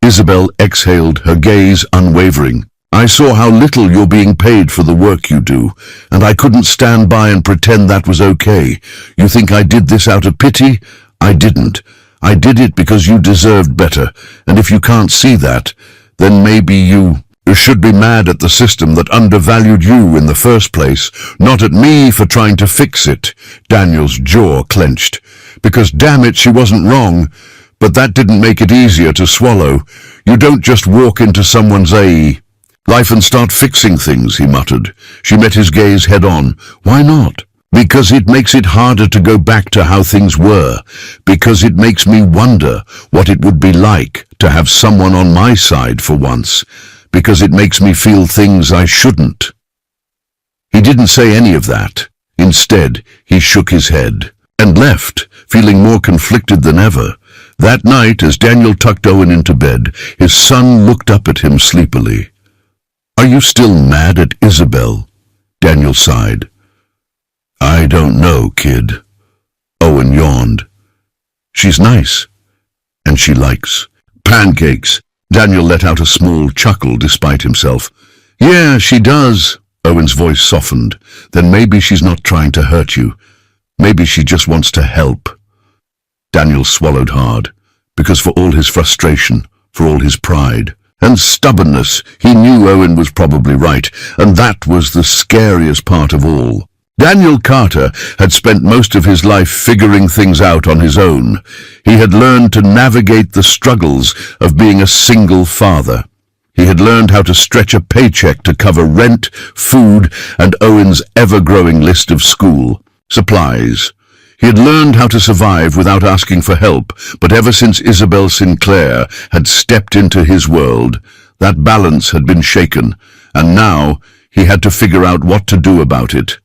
Isabel exhaled, her gaze unwavering. I saw how little you're being paid for the work you do, and I couldn't stand by and pretend that was okay. You think I did this out of pity? I didn't. I did it because you deserved better, and if you can't see that, then maybe you should be mad at the system that undervalued you in the first place, not at me for trying to fix it. Daniel's jaw clenched. Because damn it, she wasn't wrong. But that didn't make it easier to swallow. You don't just walk into someone's life and start fixing things, he muttered. She met his gaze head on. Why not? Because it makes it harder to go back to how things were. Because it makes me wonder what it would be like to have someone on my side for once. Because it makes me feel things I shouldn't. He didn't say any of that. Instead, he shook his head and left, feeling more conflicted than ever. That night, as Daniel tucked Owen into bed, his son looked up at him sleepily. Are you still mad at Isabel? Daniel sighed. I don't know, kid. Owen yawned. She's nice, and she likes pancakes. Daniel let out a small chuckle despite himself. Yeah, she does. Owen's voice softened. Then maybe she's not trying to hurt you. Maybe she just wants to help. Daniel swallowed hard, because for all his frustration, for all his pride and stubbornness, he knew Owen was probably right, and that was the scariest part of all. Daniel Carter had spent most of his life figuring things out on his own. He had learned to navigate the struggles of being a single father. He had learned how to stretch a paycheck to cover rent, food, and Owen's ever-growing list of school supplies. He had learned how to survive without asking for help, but ever since Isabel Sinclair had stepped into his world, that balance had been shaken, and now he had to figure out what to do about it.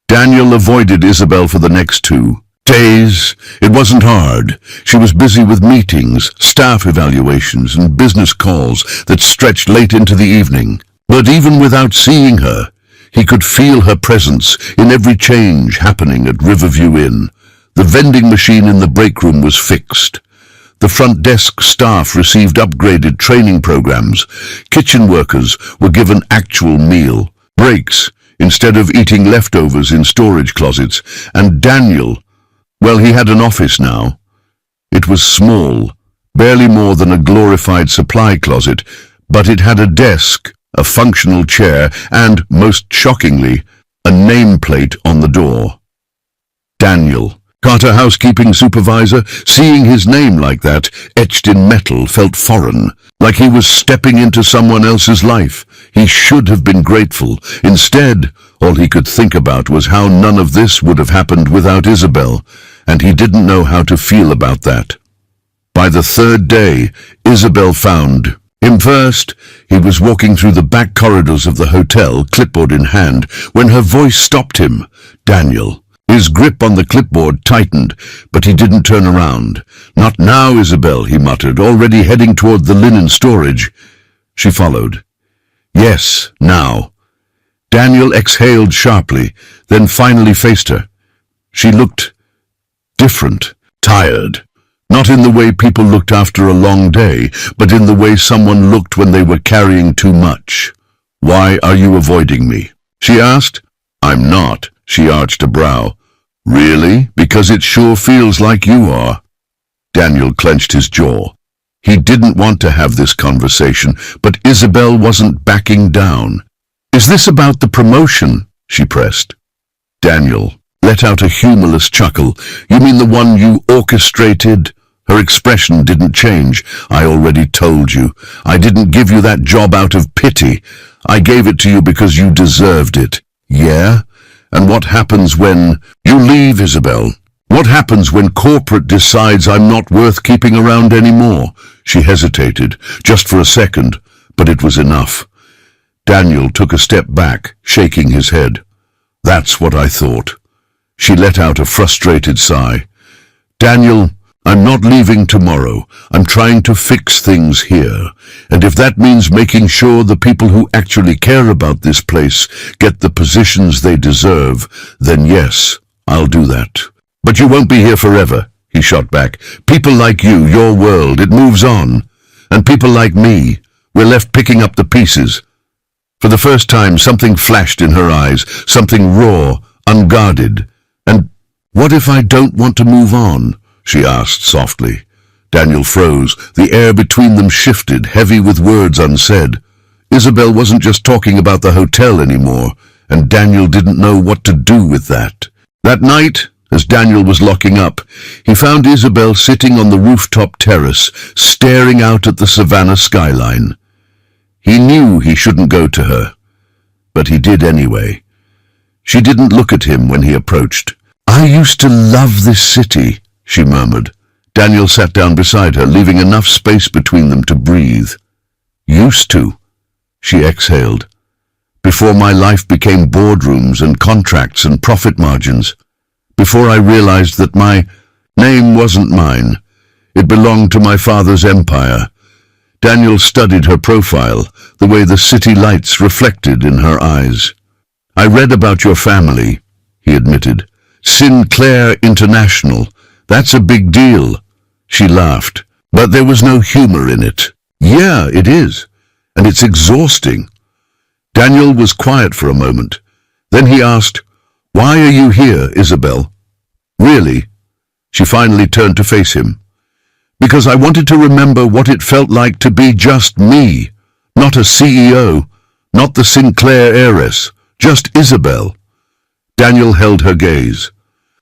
Daniel avoided Isabel for the next 2 days. It wasn't hard. She was busy with meetings, staff evaluations, and business calls that stretched late into the evening. But even without seeing her, he could feel her presence in every change happening at Riverview Inn. The vending machine in the break room was fixed. The front desk staff received upgraded training programs. Kitchen workers were given actual meal breaks instead of eating leftovers in storage closets. And Daniel, well, he had an office now. It was small, barely more than a glorified supply closet, but it had a desk, a functional chair, and, most shockingly, a nameplate on the door. Daniel, Carter housekeeping supervisor. Seeing his name like that, etched in metal, felt foreign, like he was stepping into someone else's life. He should have been grateful. Instead, all he could think about was how none of this would have happened without Isabel, and he didn't know how to feel about that. By the 3rd day, Isabel found him first. He was walking through the back corridors of the hotel, clipboard in hand, when her voice stopped him. Daniel. His grip on the clipboard tightened, but he didn't turn around. Not now, Isabel, he muttered, already heading toward the linen storage. She followed. Yes, now. Daniel exhaled sharply, then finally faced her. She looked different, tired. Not in the way people looked after a long day, but in the way someone looked when they were carrying too much. Why are you avoiding me? She asked. I'm not, she arched a brow. Really? Because it sure feels like you are. Daniel clenched his jaw. He didn't want to have this conversation, but Isabel wasn't backing down. Is this about the promotion? She pressed. Daniel let out a humorless chuckle. You mean the one you orchestrated? Her expression didn't change. I already told you. I didn't give you that job out of pity. I gave it to you because you deserved it. Yeah? And what happens when you leave, Isabel? What happens when corporate decides I'm not worth keeping around anymore? She hesitated, just for a second, but it was enough. Daniel took a step back, shaking his head. That's what I thought. She let out a frustrated sigh. Daniel, I'm not leaving tomorrow. I'm trying to fix things here. And if that means making sure the people who actually care about this place get the positions they deserve, then yes, I'll do that. But you won't be here forever, he shot back. People like you, your world, it moves on. And people like me, we're left picking up the pieces. For the first time, something flashed in her eyes, something raw, unguarded. And what if I don't want to move on? She asked softly. Daniel froze. The air between them shifted, heavy with words unsaid. Isabel wasn't just talking about the hotel anymore, and Daniel didn't know what to do with that. That night, as Daniel was locking up, he found Isabel sitting on the rooftop terrace, staring out at the savannah skyline. He knew he shouldn't go to her, but he did anyway. She didn't look at him when he approached. "I used to love this city," she murmured. Daniel sat down beside her, leaving enough space between them to breathe. "Used to," she exhaled. "Before my life became boardrooms and contracts and profit margins. Before I realized that my name wasn't mine. It belonged to my father's empire." Daniel studied her profile, the way the city lights reflected in her eyes. "I read about your family," he admitted. "Sinclair International. That's a big deal." She laughed, but there was no humor in it. "Yeah, it is, and it's exhausting." Daniel was quiet for a moment. Then he asked, "Why are you here, Isabel?" "Really?" She finally turned to face him. "Because I wanted to remember what it felt like to be just me, not a CEO, not the Sinclair heiress, just Isabel." Daniel held her gaze.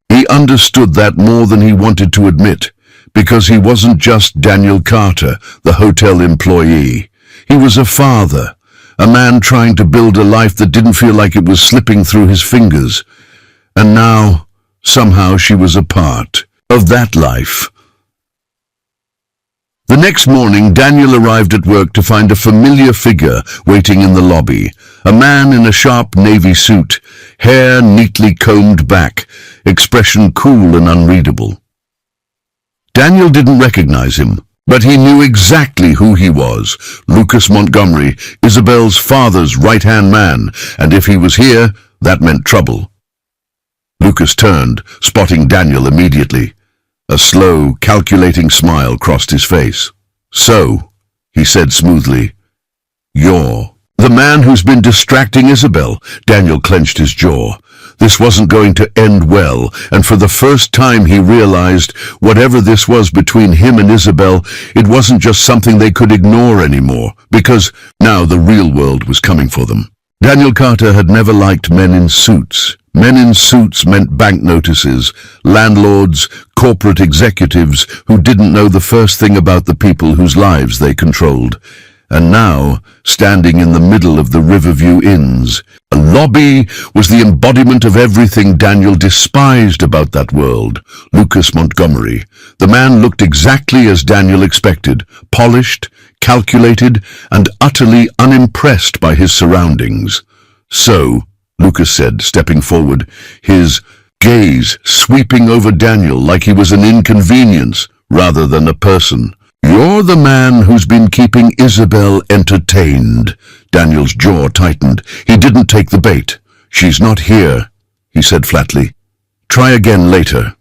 He understood that more than he wanted to admit, because he wasn't just Daniel Carter, the hotel employee. He was a father, a man trying to build a life that didn't feel like it was slipping through his fingers. And now, somehow she was a part of that life. The next morning, Daniel arrived at work to find a familiar figure waiting in the lobby, a man in a sharp navy suit, hair neatly combed back, expression cool and unreadable. Daniel didn't recognize him, but he knew exactly who he was, Lucas Montgomery, Isabel's father's right-hand man, and if he was here, that meant trouble. Lucas turned, spotting Daniel immediately. A slow, calculating smile crossed his face. "So," he said smoothly, "you're the man who's been distracting Isabel." Daniel clenched his jaw. This wasn't going to end well, and for the first time he realized whatever this was between him and Isabel, it wasn't just something they could ignore anymore, because now the real world was coming for them. Daniel Carter had never liked men in suits. Men in suits meant bank notices, landlords, corporate executives who didn't know the first thing about the people whose lives they controlled. And now, standing in the middle of the Riverview Inns, a lobby was the embodiment of everything Daniel despised about that world. Lucas Montgomery. The man looked exactly as Daniel expected, polished, calculated, and utterly unimpressed by his surroundings. "So," Lucas said, stepping forward, his gaze sweeping over Daniel like he was an inconvenience rather than a person. "You're the man who's been keeping Isabel entertained." Daniel's jaw tightened. He didn't take the bait. "She's not here," he said flatly. "Try again later."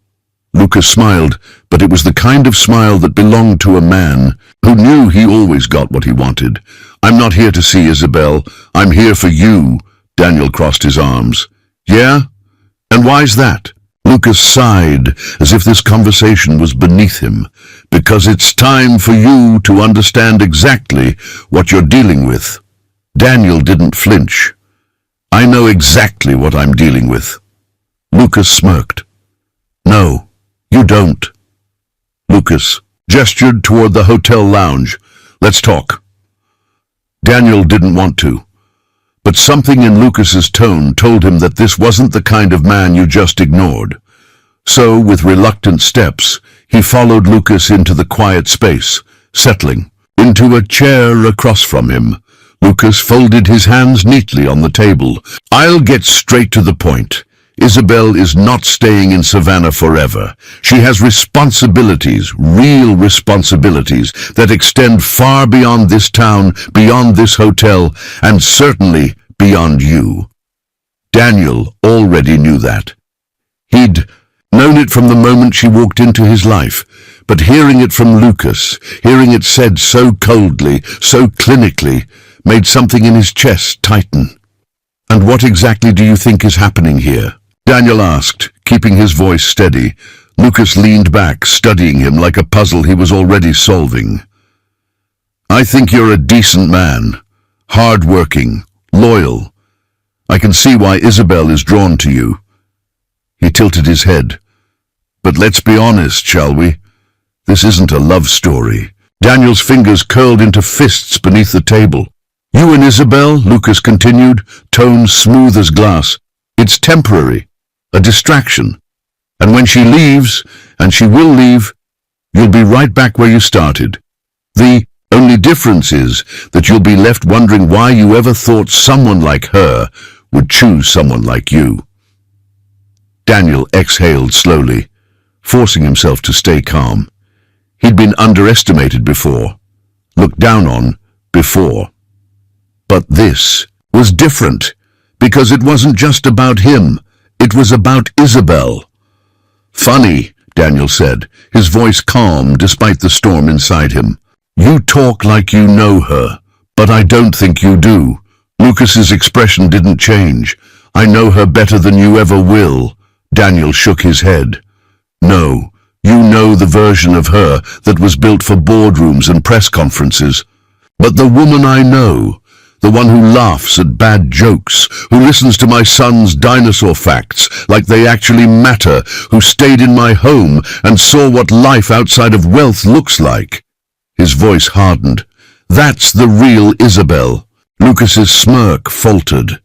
Lucas smiled, but it was the kind of smile that belonged to a man who knew he always got what he wanted. "I'm not here to see Isabel. I'm here for you." Daniel crossed his arms. "Yeah? And why's that?" Lucas sighed, as if this conversation was beneath him. "Because it's time for you to understand exactly what you're dealing with." Daniel didn't flinch. "I know exactly what I'm dealing with." Lucas smirked. "No, you don't." Lucas gestured toward the hotel lounge. "Let's talk." Daniel didn't want to, but something in Lucas's tone told him that this wasn't the kind of man you just ignored. So, with reluctant steps, he followed Lucas into the quiet space, settling into a chair across from him. Lucas folded his hands neatly on the table. "I'll get straight to the point. Isabel is not staying in Savannah forever. She has responsibilities, real responsibilities, that extend far beyond this town, beyond this hotel, and certainly beyond you. Daniel already knew that. He'd known it from the moment she walked into his life, but hearing it from Lucas, hearing it said so coldly, so clinically, made something in his chest tighten. "And what exactly do you think is happening here?" Daniel asked, keeping his voice steady. Lucas leaned back, studying him like a puzzle he was already solving. "I think you're a decent man, hard-working, loyal. I can see why Isabel is drawn to you." He tilted his head. "But let's be honest, shall we? This isn't a love story." Daniel's fingers curled into fists beneath the table. "You and Isabel," Lucas continued, tone smooth as glass, "it's temporary, a distraction. And when she leaves, and she will leave, you'll be right back where you started. The only difference is that you'll be left wondering why you ever thought someone like her would choose someone like you." Daniel exhaled slowly, forcing himself to stay calm. He'd been underestimated before, looked down on before. But this was different, because it wasn't just about him, it was about Isabel. "Funny," Daniel said, his voice calm despite the storm inside him. "You talk like you know her, but I don't think you do." Lucas's expression didn't change. "I know her better than you ever will." Daniel shook his head. "No, you know the version of her that was built for boardrooms and press conferences. But the woman I know, the one who laughs at bad jokes, who listens to my son's dinosaur facts like they actually matter, who stayed in my home and saw what life outside of wealth looks like." His voice hardened. "That's the real Isabel." Lucas's smirk faltered.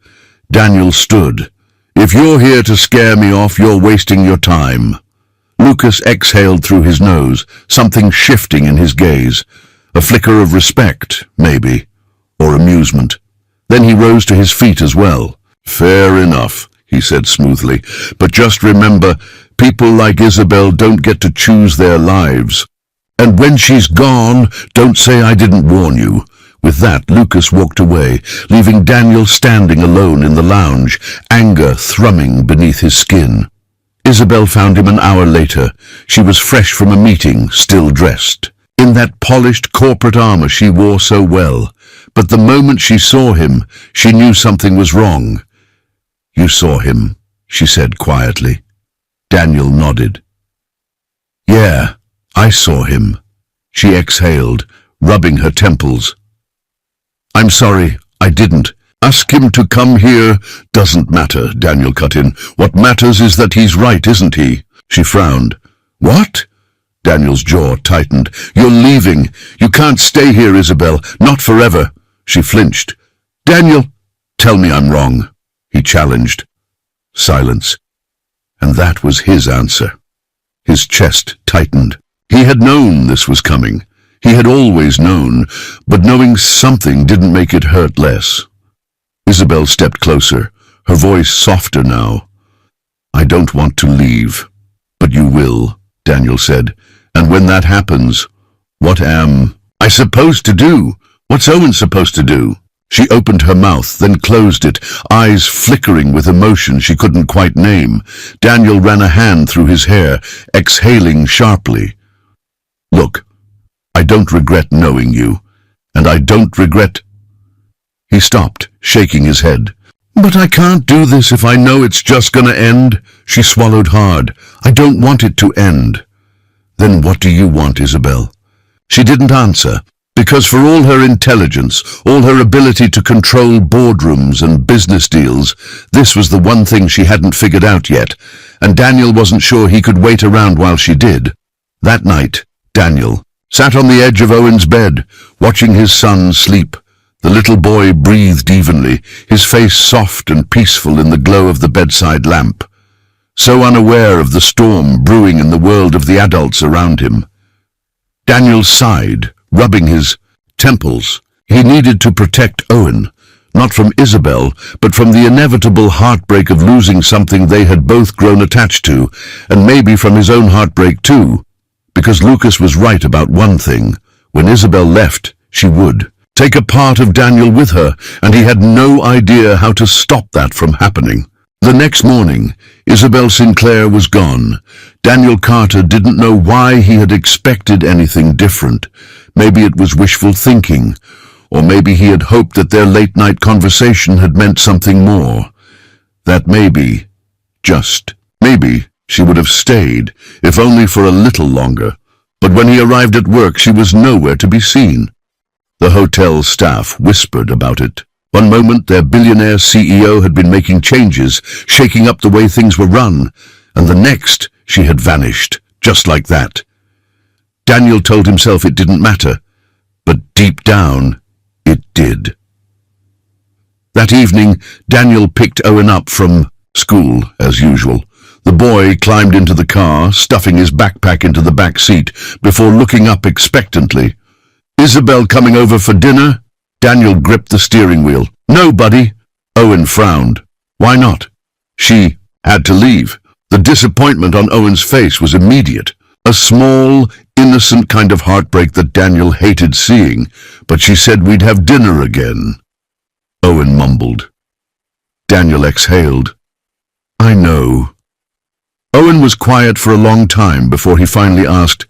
Daniel stood. "If you're here to scare me off, you're wasting your time." Lucas exhaled through his nose, something shifting in his gaze. A flicker of respect, maybe, or amusement. Then he rose to his feet as well. "Fair enough," he said smoothly. "But just remember, people like Isabel don't get to choose their lives. And when she's gone, don't say I didn't warn you." With that, Lucas walked away, leaving Daniel standing alone in the lounge, anger thrumming beneath his skin. Isabel found him an hour later. She was fresh from a meeting, still dressed, in that polished corporate armor she wore so well. But the moment she saw him, she knew something was wrong. "You saw him," she said quietly. Daniel nodded. "Yeah, I saw him," she exhaled, rubbing her temples. "I'm sorry, I didn't. Ask him to come here." "Doesn't matter," Daniel cut in. "What matters is that he's right, isn't he?" She frowned. "What?" Daniel's jaw tightened. "You're leaving. You can't stay here, Isabel. Not forever." She flinched. "Daniel, tell me I'm wrong," he challenged. Silence. And that was his answer. His chest tightened. He had known this was coming. He had always known, but knowing something didn't make it hurt less. Isabel stepped closer, her voice softer now. "I don't want to leave, but you will," Daniel said. "And when that happens, what am I supposed to do? What's Owen supposed to do?" She opened her mouth, then closed it, eyes flickering with emotion she couldn't quite name. Daniel ran a hand through his hair, exhaling sharply. "Look, I don't regret knowing you, and I don't regret—" He stopped, shaking his head. "But I can't do this if I know it's just gonna end." She swallowed hard. "I don't want it to end." "Then what do you want, Isabel?" She didn't answer, because for all her intelligence, all her ability to control boardrooms and business deals, this was the one thing she hadn't figured out yet, and Daniel wasn't sure he could wait around while she did. That night, Daniel sat on the edge of Owen's bed, watching his son sleep. The little boy breathed evenly, his face soft and peaceful in the glow of the bedside lamp, so unaware of the storm brewing in the world of the adults around him. Daniel sighed, rubbing his temples. He needed to protect Owen, not from Isabel, but from the inevitable heartbreak of losing something they had both grown attached to, and maybe from his own heartbreak too. Because Lucas was right about one thing. When Isabel left, she would take a part of Daniel with her, and he had no idea how to stop that from happening. The next morning, Isabel Sinclair was gone. Daniel Carter didn't know why he had expected anything different. Maybe it was wishful thinking, or maybe he had hoped that their late-night conversation had meant something more. That maybe, just maybe, she would have stayed, if only for a little longer. But when he arrived at work, she was nowhere to be seen. The hotel staff whispered about it. One moment, their billionaire CEO had been making changes, shaking up the way things were run, and the next, she had vanished, just like that. Daniel told himself it didn't matter, but deep down, it did. That evening, Daniel picked Owen up from school, as usual. The boy climbed into the car, stuffing his backpack into the back seat, before looking up expectantly. "Isabel coming over for dinner?" Daniel gripped the steering wheel. "No, buddy." Owen frowned. "Why not?" "She had to leave." The disappointment on Owen's face was immediate. A small, innocent kind of heartbreak that Daniel hated seeing, but she said we'd have dinner again. Owen mumbled. Daniel exhaled. "I know." Owen was quiet for a long time before he finally asked,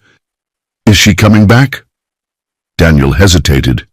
"Is she coming back?" Daniel hesitated.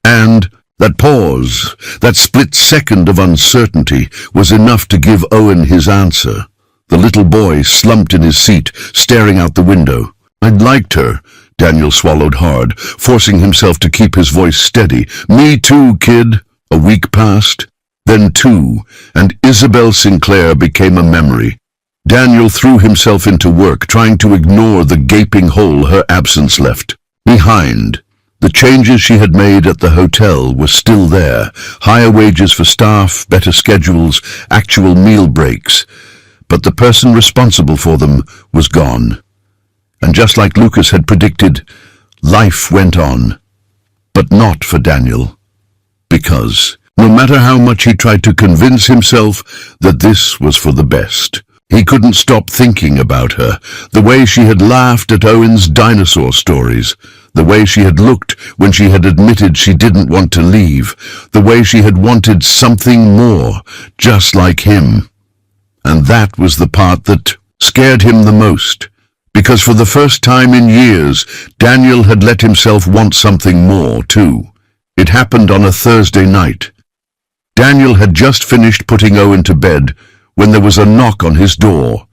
And that pause, that split second of uncertainty, was enough to give Owen his answer. The little boy slumped in his seat, staring out the window. "I'd liked her," Daniel swallowed hard, forcing himself to keep his voice steady. "Me too, kid." A week passed, then two, and Isabel Sinclair became a memory. Daniel threw himself into work, trying to ignore the gaping hole her absence left behind. The changes she had made at the hotel were still there. Higher wages for staff, better schedules, actual meal breaks. But the person responsible for them was gone. And just like Lucas had predicted, life went on. But not for Daniel. Because no matter how much he tried to convince himself that this was for the best, he couldn't stop thinking about her, the way she had laughed at Owen's dinosaur stories, the way she had looked when she had admitted she didn't want to leave, the way she had wanted something more, just like him. And that was the part that scared him the most, because for the first time in years, Daniel had let himself want something more, too. It happened on a Thursday night. Daniel had just finished putting Owen to bed when there was a knock on his door.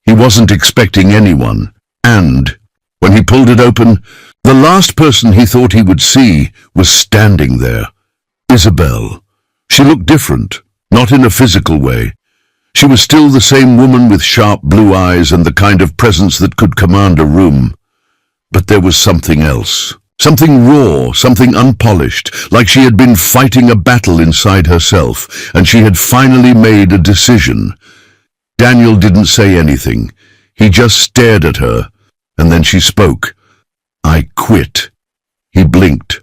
He wasn't expecting anyone, and when he pulled it open, the last person he thought he would see was standing there. Isabel. She looked different, not in a physical way. She was still the same woman with sharp blue eyes and the kind of presence that could command a room. But there was something else. Something raw, something unpolished, like she had been fighting a battle inside herself, and she had finally made a decision. Daniel didn't say anything. He just stared at her, and then she spoke. "I quit." He blinked.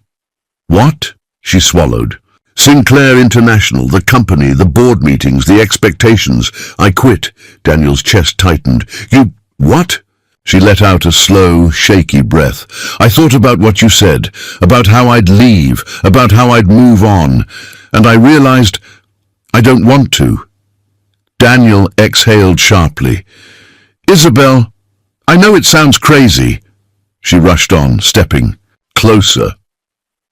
"What?" She swallowed. "Sinclair International, the company, the board meetings, the expectations. I quit." Daniel's chest tightened. "You... what?" She let out a slow, shaky breath. "I thought about what you said, about how I'd leave, about how I'd move on, and I realized I don't want to." Daniel exhaled sharply. "Isabel, I know it sounds crazy." She rushed on, stepping closer.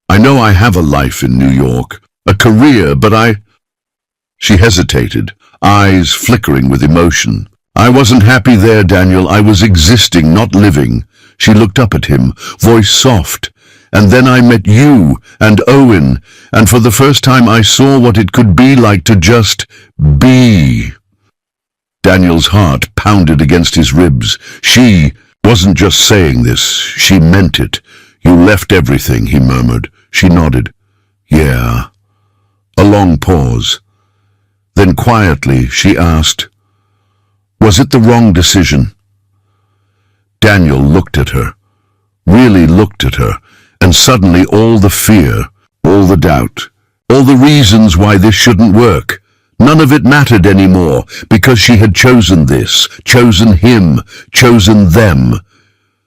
"I know I have a life in New York, a career, but She hesitated, eyes flickering with emotion. "I wasn't happy there, Daniel. I was existing, not living." She looked up at him, voice soft. "And then I met you and Owen, and for the first time I saw what it could be like to just be." Daniel's heart pounded against his ribs. She wasn't just saying this, she meant it. "You left everything," he murmured. She nodded. "Yeah." A long pause. Then quietly she asked, "Was it the wrong decision?" Daniel looked at her, really looked at her, and suddenly all the fear, all the doubt, All the reasons why this shouldn't work. None of it mattered anymore, because she had chosen this, chosen him, chosen them.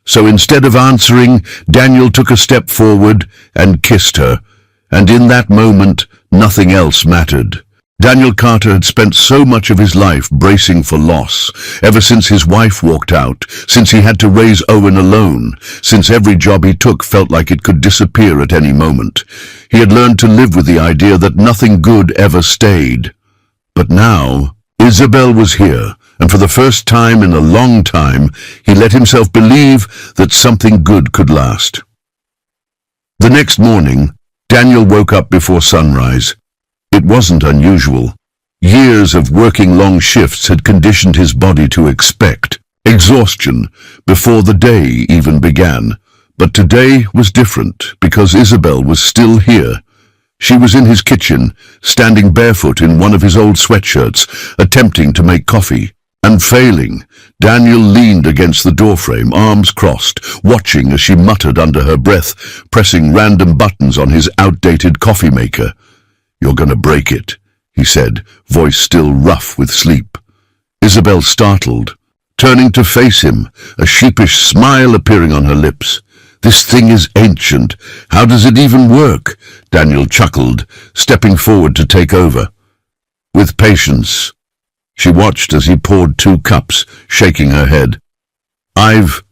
So instead of answering, Daniel took a step forward and kissed her, and in that moment, nothing else mattered. Daniel Carter had spent so much of his life bracing for loss, ever since his wife walked out, since he had to raise Owen alone, since every job he took felt like it could disappear at any moment. He had learned to live with the idea that nothing good ever stayed. But now, Isabel was here, and for the first time in a long time, he let himself believe that something good could last. The next morning, Daniel woke up before sunrise. It wasn't unusual. Years of working long shifts had conditioned his body to expect exhaustion before the day even began. But today was different because Isabel was still here. She was in his kitchen, standing barefoot in one of his old sweatshirts, attempting to make coffee. And failing, Daniel leaned against the doorframe, arms crossed, watching as she muttered under her breath, pressing random buttons on his outdated coffee maker. "You're going to break it," he said, voice still rough with sleep. Isabel startled, turning to face him, a sheepish smile appearing on her lips. "This thing is ancient. How does it even work?" Daniel chuckled, stepping forward to take over. "With patience." She watched as he poured 2 cups, shaking her head. "I've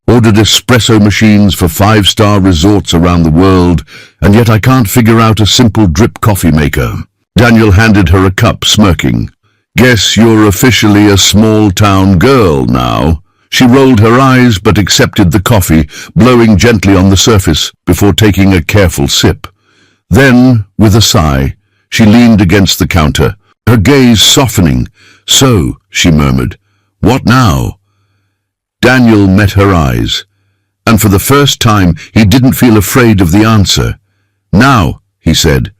ordered espresso machines for 5-star resorts around the world, and yet I can't figure out a simple drip coffee maker." Daniel handed her a cup, smirking. "Guess you're officially a small-town girl now." She rolled her eyes but accepted the coffee, blowing gently on the surface before taking a careful sip. Then, with a sigh, she leaned against the counter, her gaze softening. "So," she murmured, "what now?" Daniel met her eyes, and for the first time he didn't feel afraid of the answer. "Now," he said,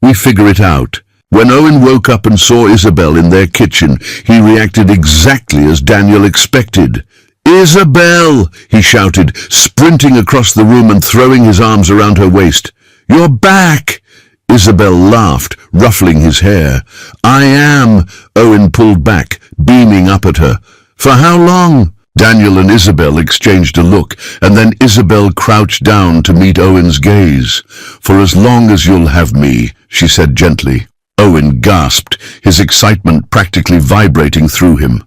"we figure it out." When Owen woke up and saw Isabel in their kitchen, he reacted exactly as Daniel expected. "Isabel!" he shouted, sprinting across the room and throwing his arms around her waist. "You're back!" Isabel laughed, ruffling his hair. "I am," Owen pulled back, beaming up at her. "For how long?" Daniel and Isabel exchanged a look, and then Isabel crouched down to meet Owen's gaze. "For as long as you'll have me," she said gently. Owen gasped, his excitement practically vibrating through him.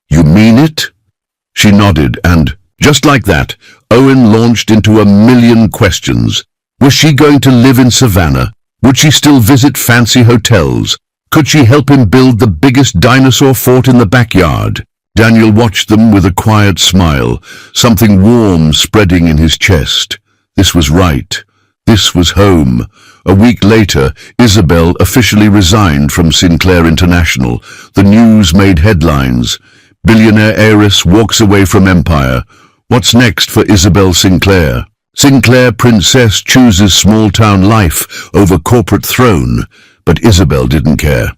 "You mean it?" She nodded, and, just like that, Owen launched into a million questions. Was she going to live in Savannah? Would she still visit fancy hotels? Could she help him build the biggest dinosaur fort in the backyard? Daniel watched them with a quiet smile, something warm spreading in his chest. This was right. This was home. A week later, Isabel officially resigned from Sinclair International. The news made headlines. Billionaire heiress walks away from empire. What's next for Isabel Sinclair? Sinclair princess chooses small-town life over corporate throne, but Isabel didn't care.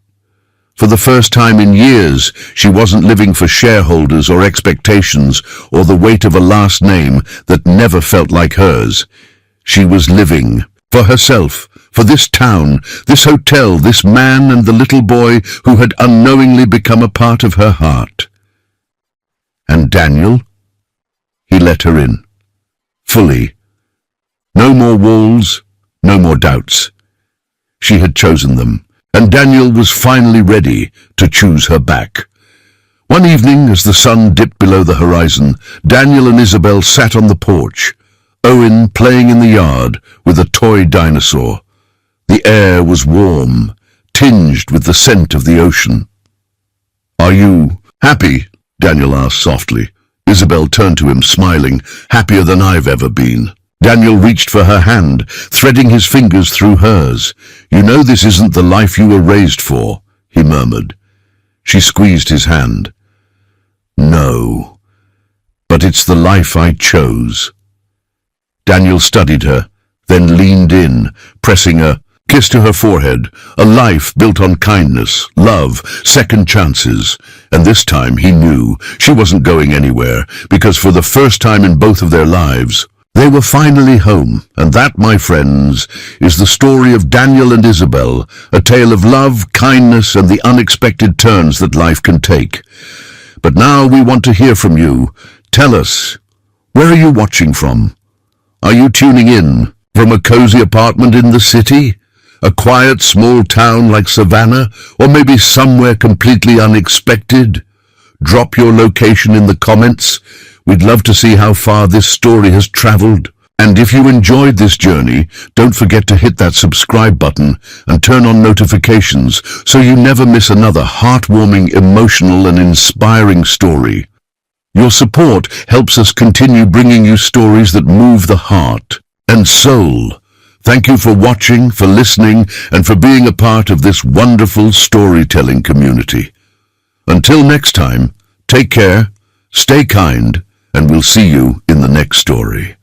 For the first time in years, she wasn't living for shareholders or expectations or the weight of a last name that never felt like hers. She was living for herself, for this town, this hotel, this man and the little boy who had unknowingly become a part of her heart. And Daniel? He let her in. Fully. No more walls, no more doubts. She had chosen them, and Daniel was finally ready to choose her back. One evening, as the sun dipped below the horizon, Daniel and Isabel sat on the porch, Owen playing in the yard with a toy dinosaur. The air was warm, tinged with the scent of the ocean. "Are you happy?" Daniel asked softly. Isabel turned to him, smiling, "Happier than I've ever been." Daniel reached for her hand, threading his fingers through hers. "You know this isn't the life you were raised for," he murmured. She squeezed his hand. "No, but it's the life I chose." Daniel studied her, then leaned in, pressing a kiss to her forehead, a life built on kindness, love, second chances. And this time he knew she wasn't going anywhere, because for the first time in both of their lives, They were finally home, and that, my friends, is the story of Daniel and Isabel, a tale of love, kindness, and the unexpected turns that life can take. But now we want to hear from you. Tell us, where are you watching from? Are you tuning in from a cozy apartment in the city? A quiet small town like Savannah? Or maybe somewhere completely unexpected? Drop your location in the comments. We'd love to see how far this story has traveled. And if you enjoyed this journey, don't forget to hit that subscribe button and turn on notifications so you never miss another heartwarming, emotional, and inspiring story. Your support helps us continue bringing you stories that move the heart and soul. Thank you for watching, for listening, and for being a part of this wonderful storytelling community. Until next time, take care, stay kind, and we'll see you in the next story.